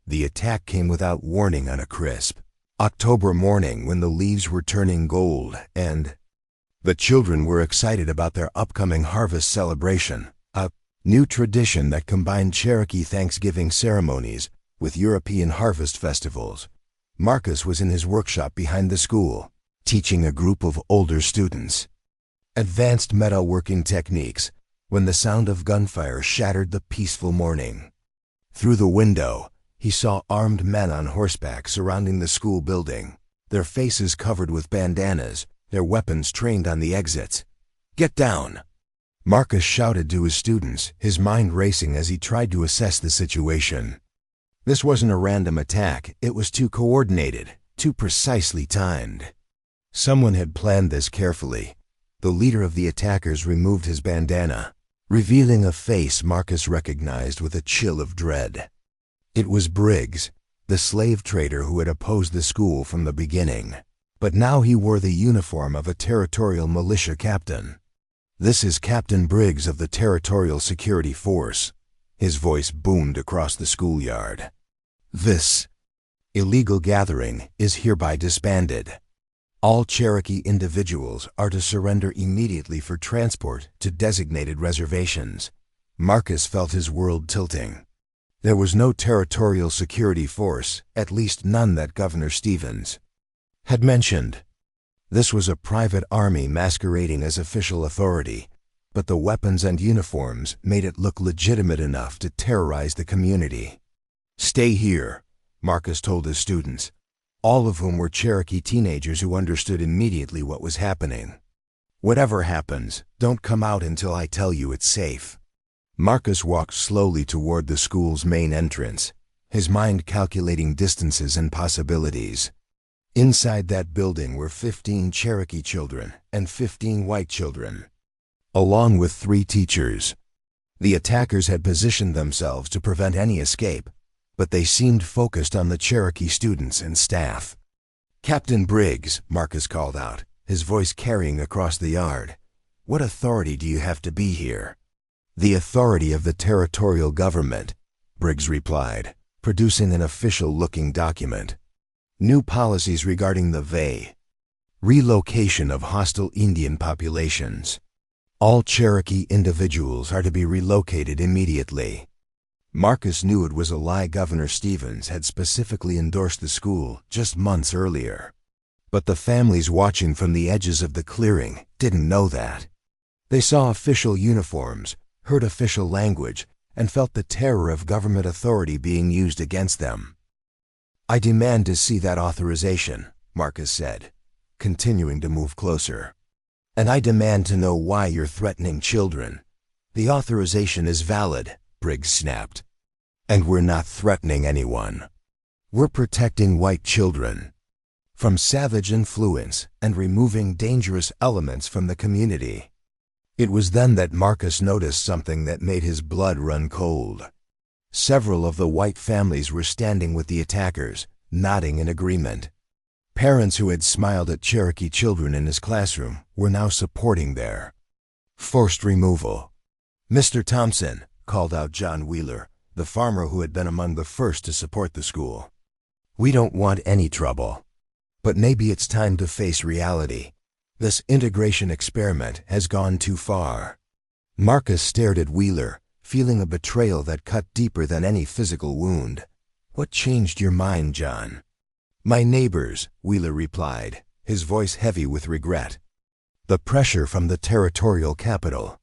The attack came without warning on a crisp October morning when the leaves were turning gold and the children were excited about their upcoming harvest celebration, a new tradition that combined Cherokee Thanksgiving ceremonies with European harvest festivals. Marcus was in his workshop behind the school, teaching a group of older students advanced metalworking techniques when the sound of gunfire shattered the peaceful morning. Through the window, he saw armed men on horseback surrounding the school building, their faces covered with bandanas, their weapons trained on the exits. "Get down!" Marcus shouted to his students, his mind racing as he tried to assess the situation. This wasn't a random attack, it was too coordinated, too precisely timed. Someone had planned this carefully. The leader of the attackers removed his bandana, revealing a face Marcus recognized with a chill of dread. It was Briggs, the slave trader who had opposed the school from the beginning. But now he wore the uniform of a territorial militia captain. "This is Captain Briggs of the Territorial Security Force." His voice boomed across the schoolyard. "This illegal gathering is hereby disbanded. All Cherokee individuals are to surrender immediately for transport to designated reservations." Marcus felt his world tilting. There was no territorial security force, at least none that Governor Stevens had mentioned. This was a private army masquerading as official authority, but the weapons and uniforms made it look legitimate enough to terrorize the community. "Stay here," Marcus told his students, all of whom were Cherokee teenagers who understood immediately what was happening. "Whatever happens, don't come out until I tell you it's safe." Marcus walked slowly toward the school's main entrance, his mind calculating distances and possibilities. Inside that building were 15 Cherokee children and 15 white children, along with 3 teachers. The attackers had positioned themselves to prevent any escape, but they seemed focused on the Cherokee students and staff. "Captain Briggs," Marcus called out, his voice carrying across the yard. "What authority do you have to be here?" "The authority of the territorial government," Briggs replied, producing an official-looking document. "New policies regarding the relocation of hostile Indian populations. All Cherokee individuals are to be relocated immediately. Marcus knew it was a lie. Governor Stevens had specifically endorsed the school just months earlier. But the families watching from the edges of the clearing didn't know that. They saw official uniforms, heard official language, and felt the terror of government authority being used against them. "I demand to see that authorization," Marcus said, continuing to move closer. "And I demand to know why you're threatening children." "The authorization is valid," Briggs snapped. "And we're not threatening anyone. We're protecting white children from savage influence and removing dangerous elements from the community." It was then that Marcus noticed something that made his blood run cold. Several of the white families were standing with the attackers, nodding in agreement. Parents who had smiled at Cherokee children in his classroom were now supporting their forced removal. "Mr. Thompson," called out John Wheeler, the farmer who had been among the first to support the school. "We don't want any trouble. But maybe it's time to face reality. This integration experiment has gone too far." Marcus stared at Wheeler, feeling a betrayal that cut deeper than any physical wound. "What changed your mind, John?" "My neighbors," Wheeler replied, his voice heavy with regret. "The pressure from the territorial capital.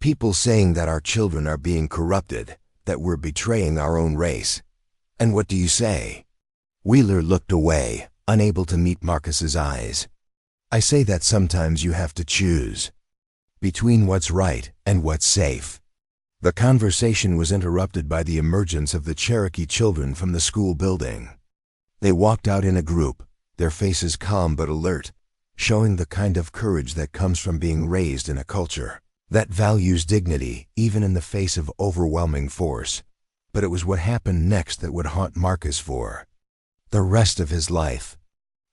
People saying that our children are being corrupted, that we're betraying our own race. And what do you say?" Wheeler looked away, unable to meet Marcus's eyes. "I say that sometimes you have to choose between what's right and what's safe." The conversation was interrupted by the emergence of the Cherokee children from the school building. They walked out in a group, their faces calm but alert, showing the kind of courage that comes from being raised in a culture that values dignity even in the face of overwhelming force. But it was what happened next that would haunt Marcus for the rest of his life.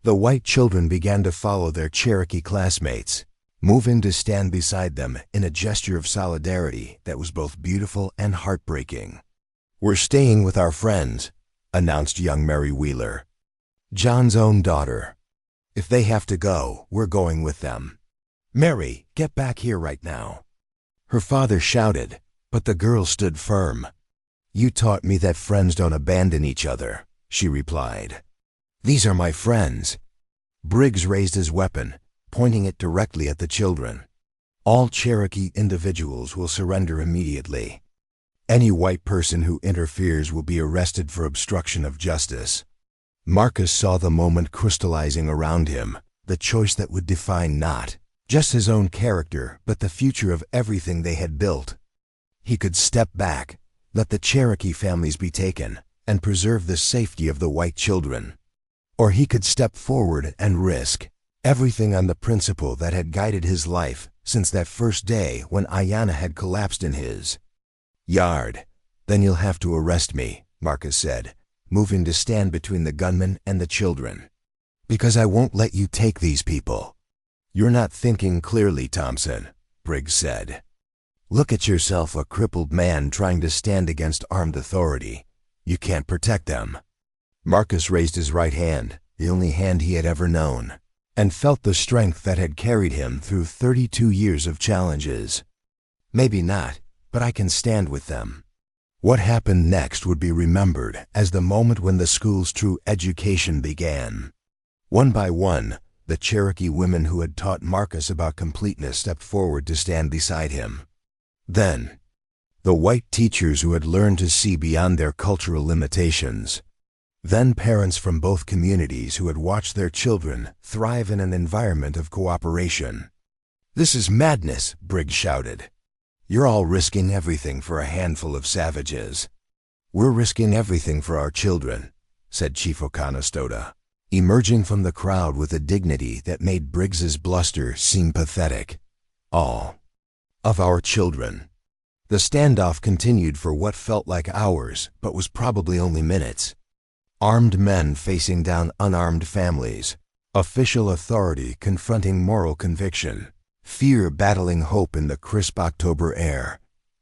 The white children began to follow their Cherokee classmates, moving to stand beside them in a gesture of solidarity that was both beautiful and heartbreaking. "We're staying with our friends," announced young Mary Wheeler, John's own daughter. "If they have to go, we're going with them." "Mary, get back here right now," her father shouted, but the girl stood firm. "You taught me that friends don't abandon each other," she replied. "These are my friends." Briggs raised his weapon, pointing it directly at the children. "All Cherokee individuals will surrender immediately. Any white person who interferes will be arrested for obstruction of justice." Marcus saw the moment crystallizing around him, the choice that would define not just his own character, but the future of everything they had built. He could step back, let the Cherokee families be taken, and preserve the safety of the white children. Or he could step forward and risk everything on the principle that had guided his life since that first day when Ayanna had collapsed in his yard. "Then you'll have to arrest me," Marcus said, moving to stand between the gunman and the children. "Because I won't let you take these people." "You're not thinking clearly, Thompson," Briggs said. "Look at yourself, a crippled man trying to stand against armed authority. You can't protect them." Marcus raised his right hand, the only hand he had ever known, and felt the strength that had carried him through 32 years of challenges. "Maybe not, but I can stand with them." What happened next would be remembered as the moment when the school's true education began. One by one, the Cherokee women who had taught Marcus about completeness stepped forward to stand beside him. Then, the white teachers who had learned to see beyond their cultural limitations. Then parents from both communities who had watched their children thrive in an environment of cooperation. "This is madness," Briggs shouted. "You're all risking everything for a handful of savages." "We're risking everything for our children," said Chief Oconostota, emerging from the crowd with a dignity that made Briggs's bluster seem pathetic. "All of our children." The standoff continued for what felt like hours, but was probably only minutes. Armed men facing down unarmed families, official authority confronting moral conviction, fear battling hope in the crisp October air.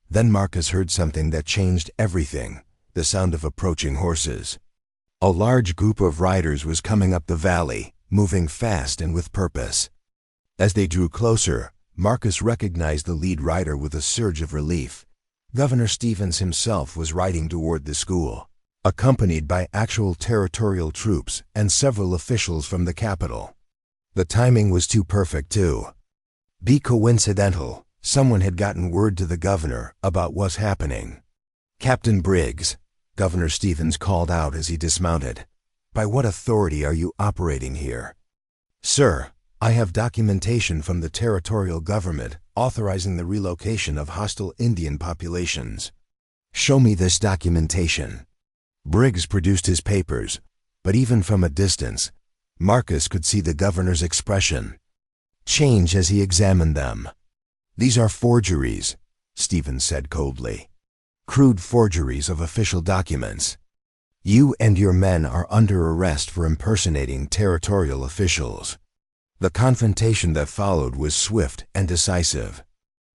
Then Marcus heard something that changed everything, the sound of approaching horses. A large group of riders was coming up the valley, moving fast and with purpose. As they drew closer, Marcus recognized the lead rider with a surge of relief. Governor Stevens himself was riding toward the school, accompanied by actual territorial troops and several officials from the capital. The timing was too perfect, too. Be coincidental, someone had gotten word to the governor about what's happening. "Captain Briggs," Governor Stevens called out as he dismounted, "by what authority are you operating here?" "Sir, I have documentation from the territorial government authorizing the relocation of hostile Indian populations." "Show me this documentation." Briggs produced his papers, but even from a distance, Marcus could see the governor's expression change as he examined them. "These are forgeries," Stevens said coldly. "Crude forgeries of official documents. You and your men are under arrest for impersonating territorial officials." The confrontation that followed was swift and decisive.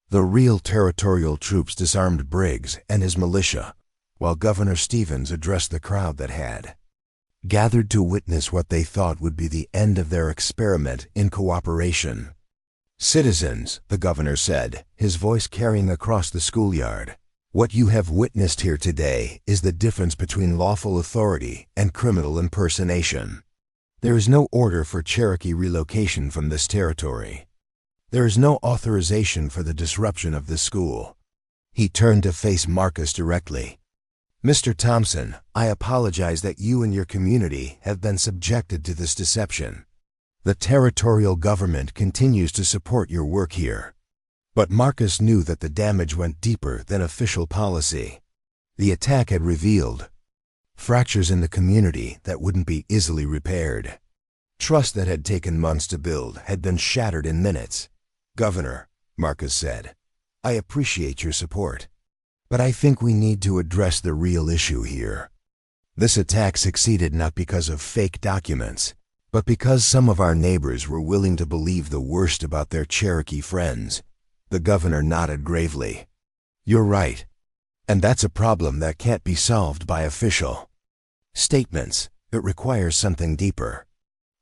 The real territorial troops disarmed Briggs and his militia, while Governor Stevens addressed the crowd that had gathered to witness what they thought would be the end of their experiment in cooperation. "Citizens," the governor said, his voice carrying across the schoolyard, "what you have witnessed here today is the difference between lawful authority and criminal impersonation. There is no order for Cherokee relocation from this territory. There is no authorization for the disruption of this school." He turned to face Marcus directly. "Mr. Thompson, I apologize that you and your community have been subjected to this deception. The territorial government continues to support your work here." But Marcus knew that the damage went deeper than official policy. The attack had revealed fractures in the community that wouldn't be easily repaired. Trust that had taken months to build had been shattered in minutes. "Governor," Marcus said, "I appreciate your support, but I think we need to address the real issue here. This attack succeeded not because of fake documents, but because some of our neighbors were willing to believe the worst about their Cherokee friends." The governor nodded gravely. "You're right. And that's a problem that can't be solved by official statements. It requires something deeper."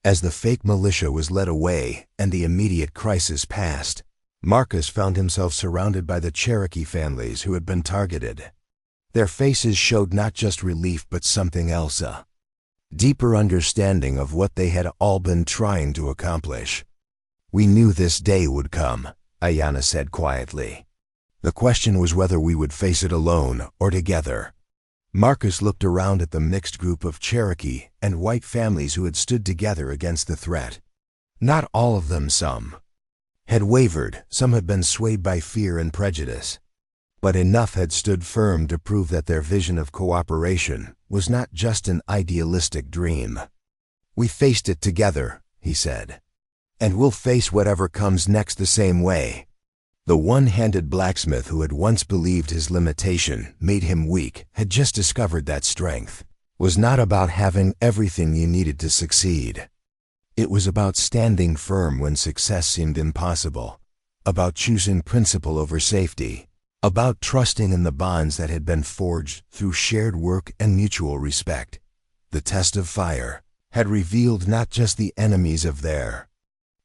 As the fake militia was led away and the immediate crisis passed, Marcus found himself surrounded by the Cherokee families who had been targeted. Their faces showed not just relief but something else, a deeper understanding of what they had all been trying to accomplish. "We knew this day would come," Ayanna said quietly. "The question was whether we would face it alone or together." Marcus looked around at the mixed group of Cherokee and white families who had stood together against the threat. Not all of them, some had wavered, some had been swayed by fear and prejudice. But enough had stood firm to prove that their vision of cooperation was not just an idealistic dream. "We faced it together," he said, "and we'll face whatever comes next the same way." The one-handed blacksmith who had once believed his limitation made him weak had just discovered that strength was not about having everything you needed to succeed. It was about standing firm when success seemed impossible, about choosing principle over safety, about trusting in the bonds that had been forged through shared work and mutual respect. The test of fire had revealed not just the enemies of their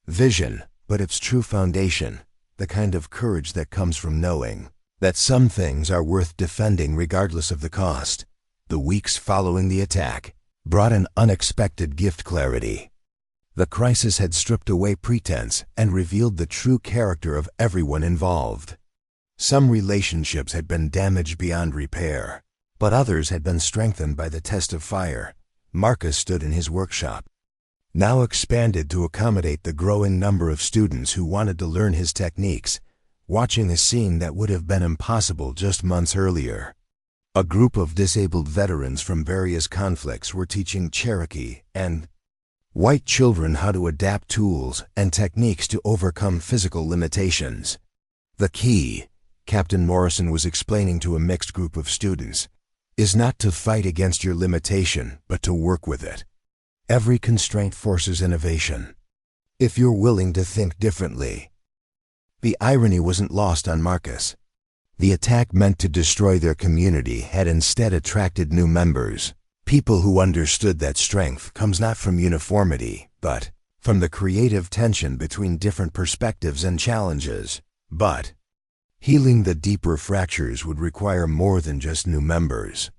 vision, but its true foundation, the kind of courage that comes from knowing that some things are worth defending regardless of the cost. The weeks following the attack brought an unexpected gift: clarity. The crisis had stripped away pretense and revealed the true character of everyone involved. Some relationships had been damaged beyond repair, but others had been strengthened by the test of fire. Marcus stood in his workshop, now expanded to accommodate the growing number of students who wanted to learn his techniques, watching a scene that would have been impossible just months earlier. A group of disabled veterans from various conflicts were teaching Cherokee and white children how to adapt tools and techniques to overcome physical limitations. "The key," Captain Morrison was explaining to a mixed group of students, "is not to fight against your limitation, but to work with it. Every constraint forces innovation, if you're willing to think differently." The irony wasn't lost on Marcus. The attack meant to destroy their community had instead attracted new members, people who understood that strength comes not from uniformity, but from the creative tension between different perspectives and challenges. But healing the deeper fractures would require more than just new members.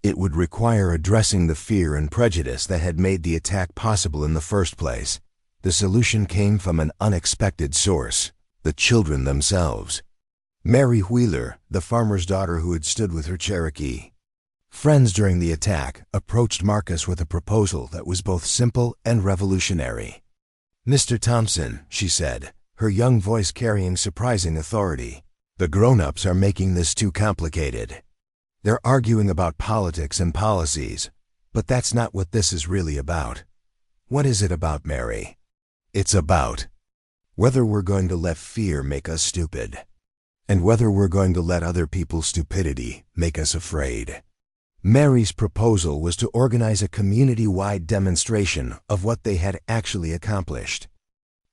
It would require addressing the fear and prejudice that had made the attack possible in the first place. The solution came from an unexpected source: the children themselves. Mary Wheeler, the farmer's daughter who had stood with her Cherokee friends during the attack, approached Marcus with a proposal that was both simple and revolutionary. "Mr. Thompson," she said, her young voice carrying surprising authority, "the grown-ups are making this too complicated. They're arguing about politics and policies, but that's not what this is really about." "What is it about, Mary?" "It's about whether we're going to let fear make us stupid, and whether we're going to let other people's stupidity make us afraid." Mary's proposal was to organize a community-wide demonstration of what they had actually accomplished.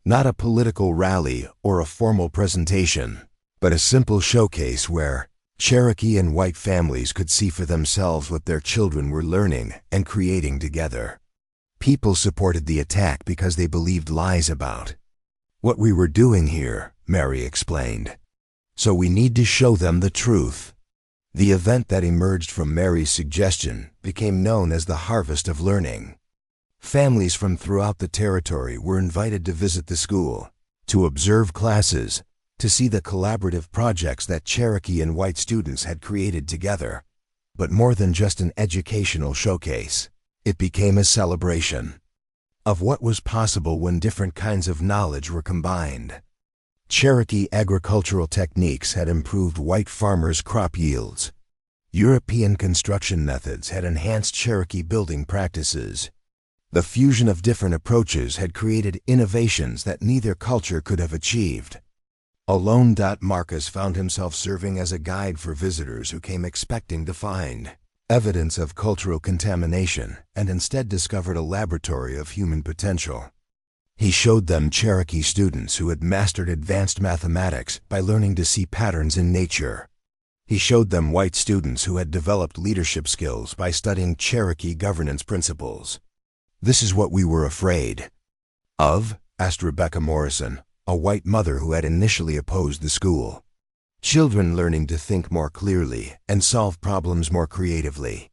Not a political rally or a formal presentation, but a simple showcase where Cherokee and white families could see for themselves what their children were learning and creating together. People supported the attack because they believed lies about what we were doing here, Mary explained. So we need to show them the truth. The event that emerged from Mary's suggestion became known as the Harvest of Learning. Families from throughout the territory were invited to visit the school, to observe classes, to see the collaborative projects that Cherokee and white students had created together. But more than just an educational showcase, it became a celebration of what was possible when different kinds of knowledge were combined. Cherokee agricultural techniques had improved white farmers' crop yields. European construction methods had enhanced Cherokee building practices. The fusion of different approaches had created innovations that neither culture could have achieved. Alone. Marcus found himself serving as a guide for visitors who came expecting to find evidence of cultural contamination and instead discovered a laboratory of human potential. He showed them Cherokee students who had mastered advanced mathematics by learning to see patterns in nature. He showed them white students who had developed leadership skills by studying Cherokee governance principles. "This is what we were afraid of?" asked Rebecca Morrison, a white mother who had initially opposed the school. "Children learning to think more clearly and solve problems more creatively."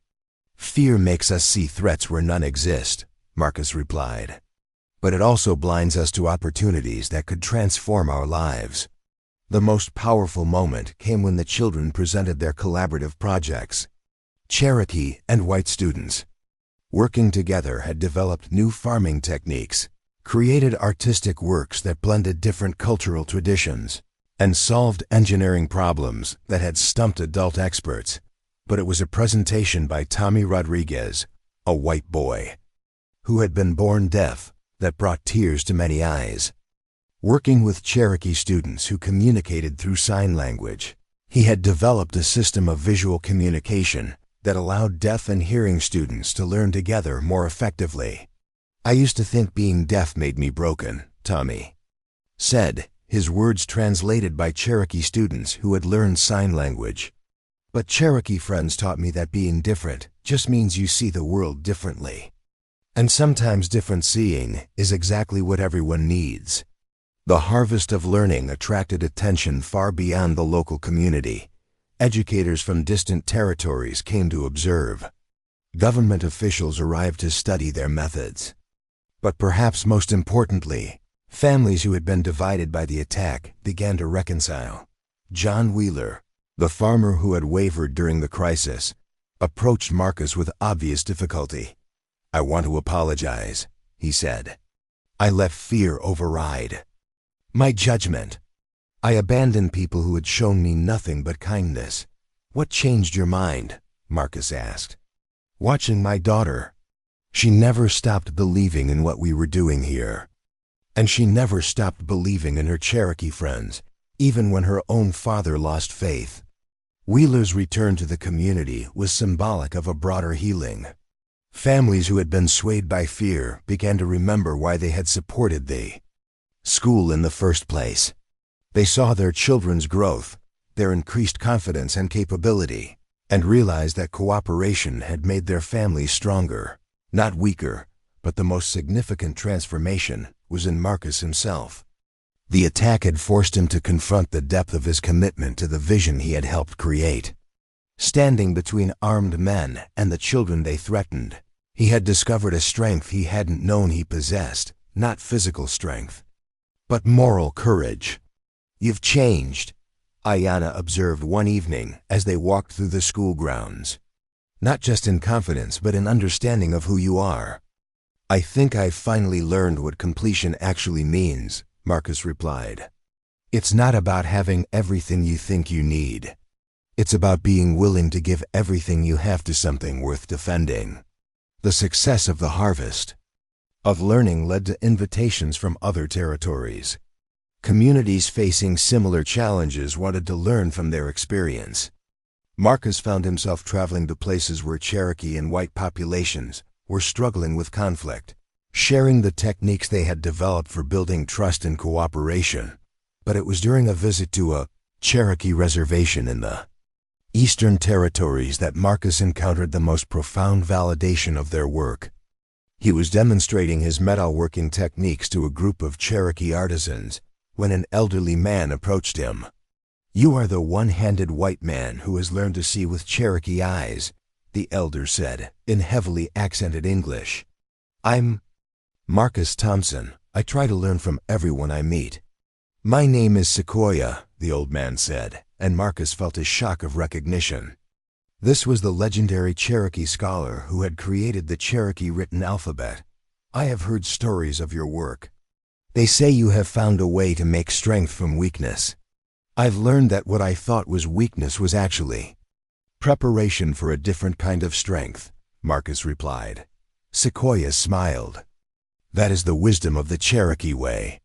"Fear makes us see threats where none exist," Marcus replied. "But it also blinds us to opportunities that could transform our lives." The most powerful moment came when the children presented their collaborative projects. Cherokee and white students, working together, had developed new farming techniques, created artistic works that blended different cultural traditions, and solved engineering problems that had stumped adult experts. But it was a presentation by Tommy Rodriguez, a white boy who had been born deaf, that brought tears to many eyes. Working with Cherokee students who communicated through sign language, he had developed a system of visual communication that allowed deaf and hearing students to learn together more effectively. "I used to think being deaf made me broken," Tommy said, his words translated by Cherokee students who had learned sign language. "But Cherokee friends taught me that being different just means you see the world differently. And sometimes different seeing is exactly what everyone needs." The Harvest of Learning attracted attention far beyond the local community. Educators from distant territories came to observe. Government officials arrived to study their methods. But perhaps most importantly, families who had been divided by the attack began to reconcile. John Wheeler, the farmer who had wavered during the crisis, approached Marcus with obvious difficulty. "I want to apologize," he said. "I let fear override my judgment. I abandoned people who had shown me nothing but kindness." "What changed your mind?" Marcus asked. "Watching my daughter. She never stopped believing in what we were doing here. And she never stopped believing in her Cherokee friends, even when her own father lost faith." Wheeler's return to the community was symbolic of a broader healing. Families who had been swayed by fear began to remember why they had supported the school in the first place. They saw their children's growth, their increased confidence and capability, and realized that cooperation had made their families stronger, not weaker. But the most significant transformation was in Marcus himself. The attack had forced him to confront the depth of his commitment to the vision he had helped create. Standing between armed men and the children they threatened, he had discovered a strength he hadn't known he possessed, not physical strength, but moral courage. "You've changed," Ayanna observed one evening as they walked through the school grounds. "Not just in confidence, but in understanding of who you are." "I think I've finally learned what completion actually means," Marcus replied. "It's not about having everything you think you need. It's about being willing to give everything you have to something worth defending." The success of the harvest of learning led to invitations from other territories. Communities facing similar challenges wanted to learn from their experience. Marcus found himself traveling to places where Cherokee and white populations were struggling with conflict, sharing the techniques they had developed for building trust and cooperation. But it was during a visit to a Cherokee reservation in the Eastern Territories that Marcus encountered the most profound validation of their work. He was demonstrating his metalworking techniques to a group of Cherokee artisans when an elderly man approached him. "You are the one-handed white man who has learned to see with Cherokee eyes," the elder said, in heavily accented English. "I'm Marcus Thompson. I try to learn from everyone I meet." "My name is Sequoia," the old man said, and Marcus felt a shock of recognition. This was the legendary Cherokee scholar who had created the Cherokee written alphabet. "I have heard stories of your work. They say you have found a way to make strength from weakness. I've learned that what I thought was weakness was actually preparation for a different kind of strength," Marcus replied. Sequoia smiled. "That is the wisdom of the Cherokee way.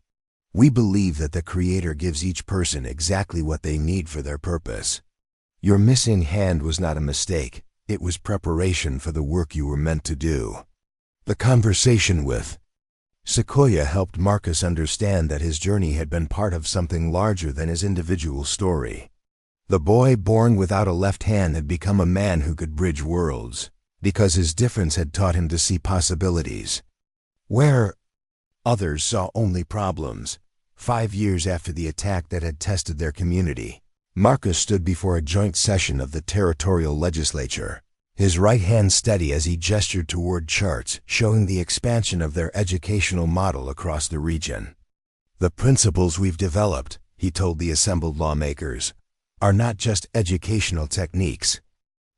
We believe that the Creator gives each person exactly what they need for their purpose. Your missing hand was not a mistake. It was preparation for the work you were meant to do." The conversation with Sequoia helped Marcus understand that his journey had been part of something larger than his individual story. The boy born without a left hand had become a man who could bridge worlds, because his difference had taught him to see possibilities where others saw only problems. 5 years after the attack that had tested their community, Marcus stood before a joint session of the territorial legislature, his right hand steady as he gestured toward charts showing the expansion of their educational model across the region. "The principles we've developed," he told the assembled lawmakers, "are not just educational techniques.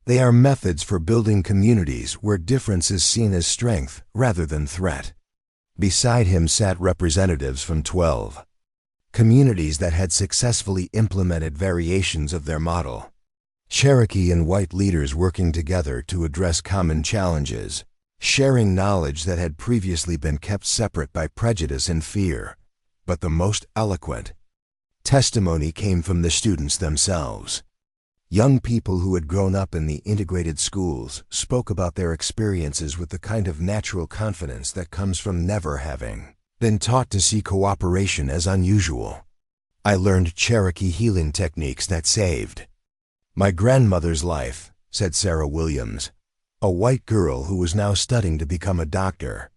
They are methods for building communities where difference is seen as strength rather than threat." Beside him sat representatives from 12 communities that had successfully implemented variations of their model. Cherokee and white leaders working together to address common challenges, sharing knowledge that had previously been kept separate by prejudice and fear. But the most eloquent testimony came from the students themselves. Young people who had grown up in the integrated schools spoke about their experiences with the kind of natural confidence that comes from never having been taught to see cooperation as unusual. "I learned Cherokee healing techniques that saved my grandmother's life," said Sarah Williams, a white girl who was now studying to become a doctor.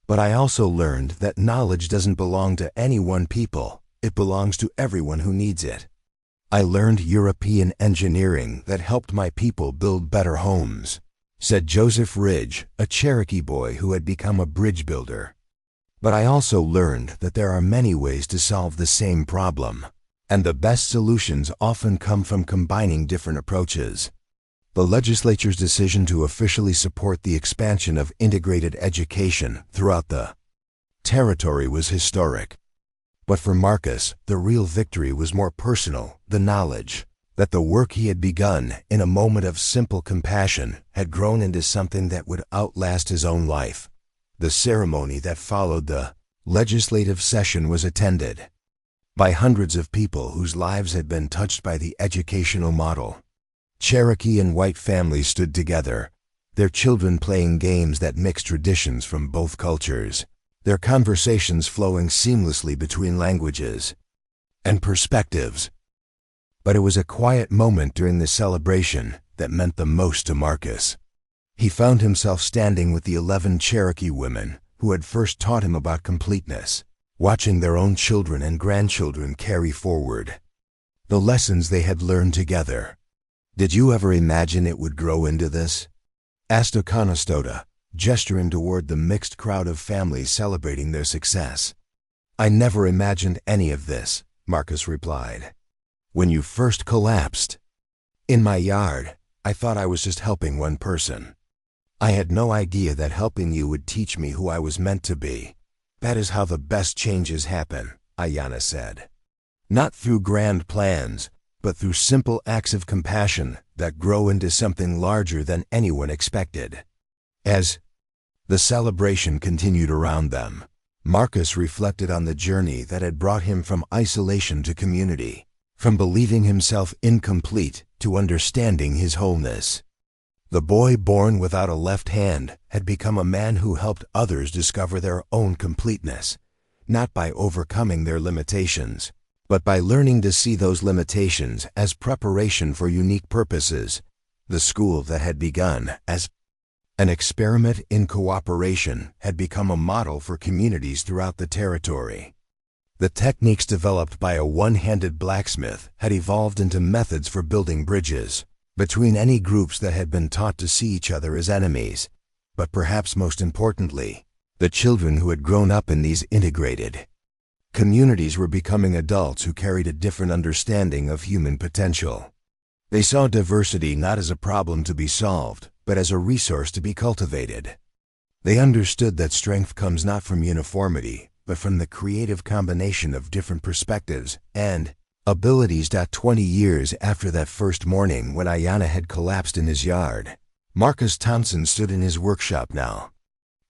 "But I also learned that knowledge doesn't belong to any one people. It belongs to everyone who needs it. I learned European engineering that helped my people build better homes," said Joseph Ridge, a Cherokee boy who had become a bridge builder. "But I also learned that there are many ways to solve the same problem, and the best solutions often come from combining different approaches." The legislature's decision to officially support the expansion of integrated education throughout the territory was historic. But for Marcus, the real victory was more personal, the knowledge that the work he had begun in a moment of simple compassion had grown into something that would outlast his own life. The ceremony that followed the legislative session was attended by hundreds of people whose lives had been touched by the educational model. Cherokee and white families stood together, their children playing games that mixed traditions from both cultures, their conversations flowing seamlessly between languages and perspectives. But it was a quiet moment during the celebration that meant the most to Marcus. He found himself standing with the 11 Cherokee women who had first taught him about completeness, watching their own children and grandchildren carry forward the lessons they had learned together. "Did you ever imagine it would grow into this?" asked Oconostota, gesturing toward the mixed crowd of families celebrating their success. "I never imagined any of this," Marcus replied. "When you first collapsed in my yard, I thought I was just helping one person. I had no idea that helping you would teach me who I was meant to be. That is how the best changes happen," Ayanna said. "Not through grand plans, but through simple acts of compassion that grow into something larger than anyone expected." As the celebration continued around them, Marcus reflected on the journey that had brought him from isolation to community, from believing himself incomplete to understanding his wholeness. The boy born without a left hand had become a man who helped others discover their own completeness, not by overcoming their limitations, but by learning to see those limitations as preparation for unique purposes. The school that had begun as an experiment in cooperation had become a model for communities throughout the territory. The techniques developed by a one-handed blacksmith had evolved into methods for building bridges between any groups that had been taught to see each other as enemies. But perhaps most importantly, the children who had grown up in these integrated communities were becoming adults who carried a different understanding of human potential. They saw diversity not as a problem to be solved, but as a resource to be cultivated. They understood that strength comes not from uniformity, but from the creative combination of different perspectives and abilities. 20 years after that first morning when Ayanna had collapsed in his yard, Marcus Thompson stood in his workshop now,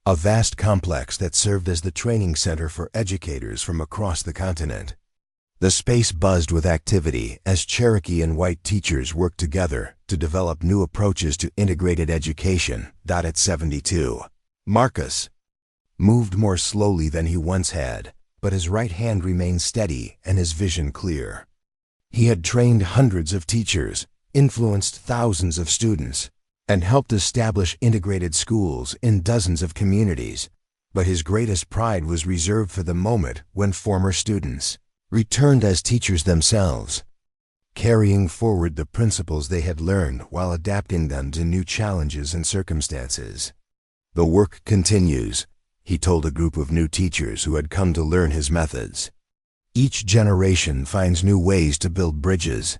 a vast complex that served as the training center for educators from across the continent. The space buzzed with activity as Cherokee and white teachers worked together to develop new approaches to integrated education. At 72, Marcus moved more slowly than he once had, but his right hand remained steady and his vision clear. He had trained hundreds of teachers, influenced thousands of students, and helped establish integrated schools in dozens of communities. But his greatest pride was reserved for the moment when former students returned as teachers themselves, carrying forward the principles they had learned while adapting them to new challenges and circumstances. "The work continues," he told a group of new teachers who had come to learn his methods. "Each generation finds new ways to build bridges,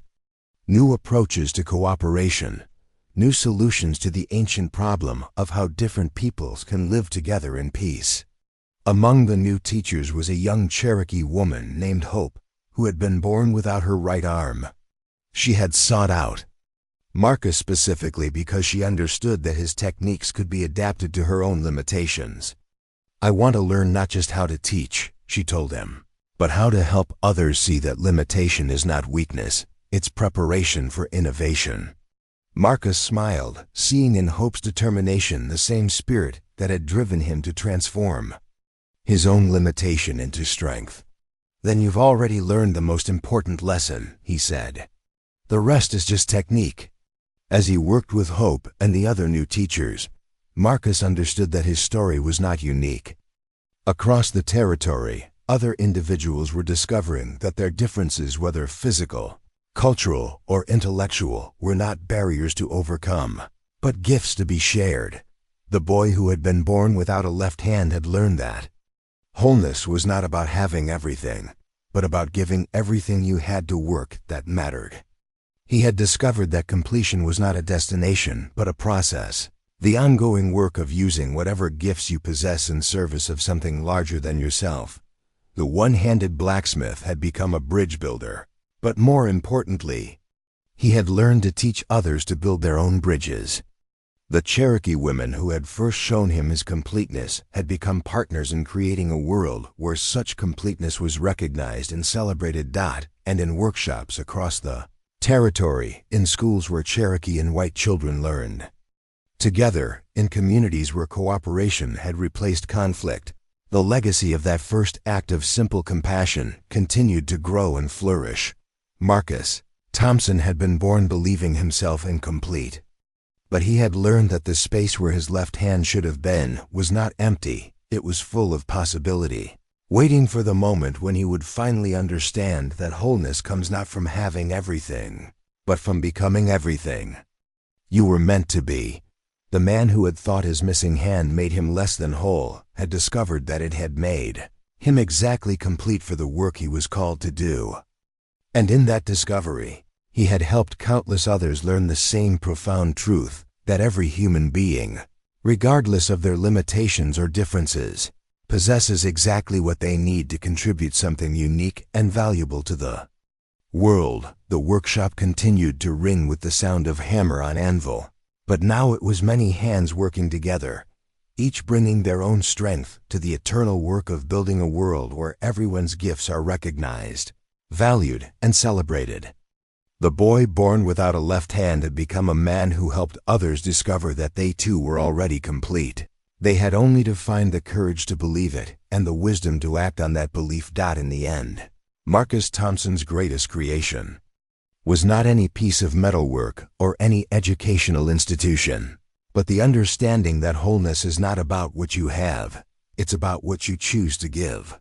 new approaches to cooperation, new solutions to the ancient problem of how different peoples can live together in peace." Among the new teachers was a young Cherokee woman named Hope, who had been born without her right arm. She had sought out Marcus specifically because she understood that his techniques could be adapted to her own limitations. "I want to learn not just how to teach," she told him, "but how to help others see that limitation is not weakness, it's preparation for innovation." Marcus smiled, seeing in Hope's determination the same spirit that had driven him to transform his own limitation into strength. "Then you've already learned the most important lesson," he said. "The rest is just technique." As he worked with Hope and the other new teachers, Marcus understood that his story was not unique. Across the territory, other individuals were discovering that their differences, whether physical, cultural, or intellectual, were not barriers to overcome, but gifts to be shared. The boy who had been born without a left hand had learned that wholeness was not about having everything, but about giving everything you had to work that mattered. He had discovered that completion was not a destination, but a process, the ongoing work of using whatever gifts you possess in service of something larger than yourself. The one-handed blacksmith had become a bridge builder, but more importantly, he had learned to teach others to build their own bridges. The Cherokee women who had first shown him his completeness had become partners in creating a world where such completeness was recognized and celebrated. And in workshops across the territory, in schools where Cherokee and white children learned together, in communities where cooperation had replaced conflict, the legacy of that first act of simple compassion continued to grow and flourish. Marcus Thompson had been born believing himself incomplete. But he had learned that the space where his left hand should have been was not empty, It was full of possibility, waiting for the moment when he would finally understand that wholeness comes not from having everything, but from becoming everything. You were meant to be. The man who had thought his missing hand made him less than whole had discovered that it had made him exactly complete for the work he was called to do. And in that discovery, he had helped countless others learn the same profound truth, that every human being, regardless of their limitations or differences, possesses exactly what they need to contribute something unique and valuable to the world. The workshop continued to ring with the sound of hammer on anvil, but now it was many hands working together, each bringing their own strength to the eternal work of building a world where everyone's gifts are recognized, valued, and celebrated. The boy born without a left hand had become a man who helped others discover that they too were already complete. They had only to find the courage to believe it and the wisdom to act on that belief. In the end, Marcus Thompson's greatest creation was not any piece of metalwork or any educational institution, but the understanding that wholeness is not about what you have, it's about what you choose to give.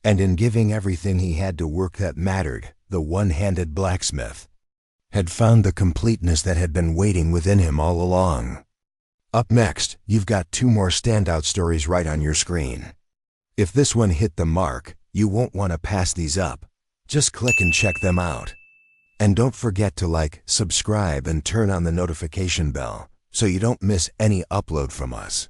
And in giving everything he had to work that mattered, the one-handed blacksmith had found the completeness that had been waiting within him all along. Up next, you've got 2 more standout stories right on your screen. If this one hit the mark, you won't want to pass these up. Just click and check them out. And don't forget to like, subscribe, and turn on the notification bell so you don't miss any upload from us.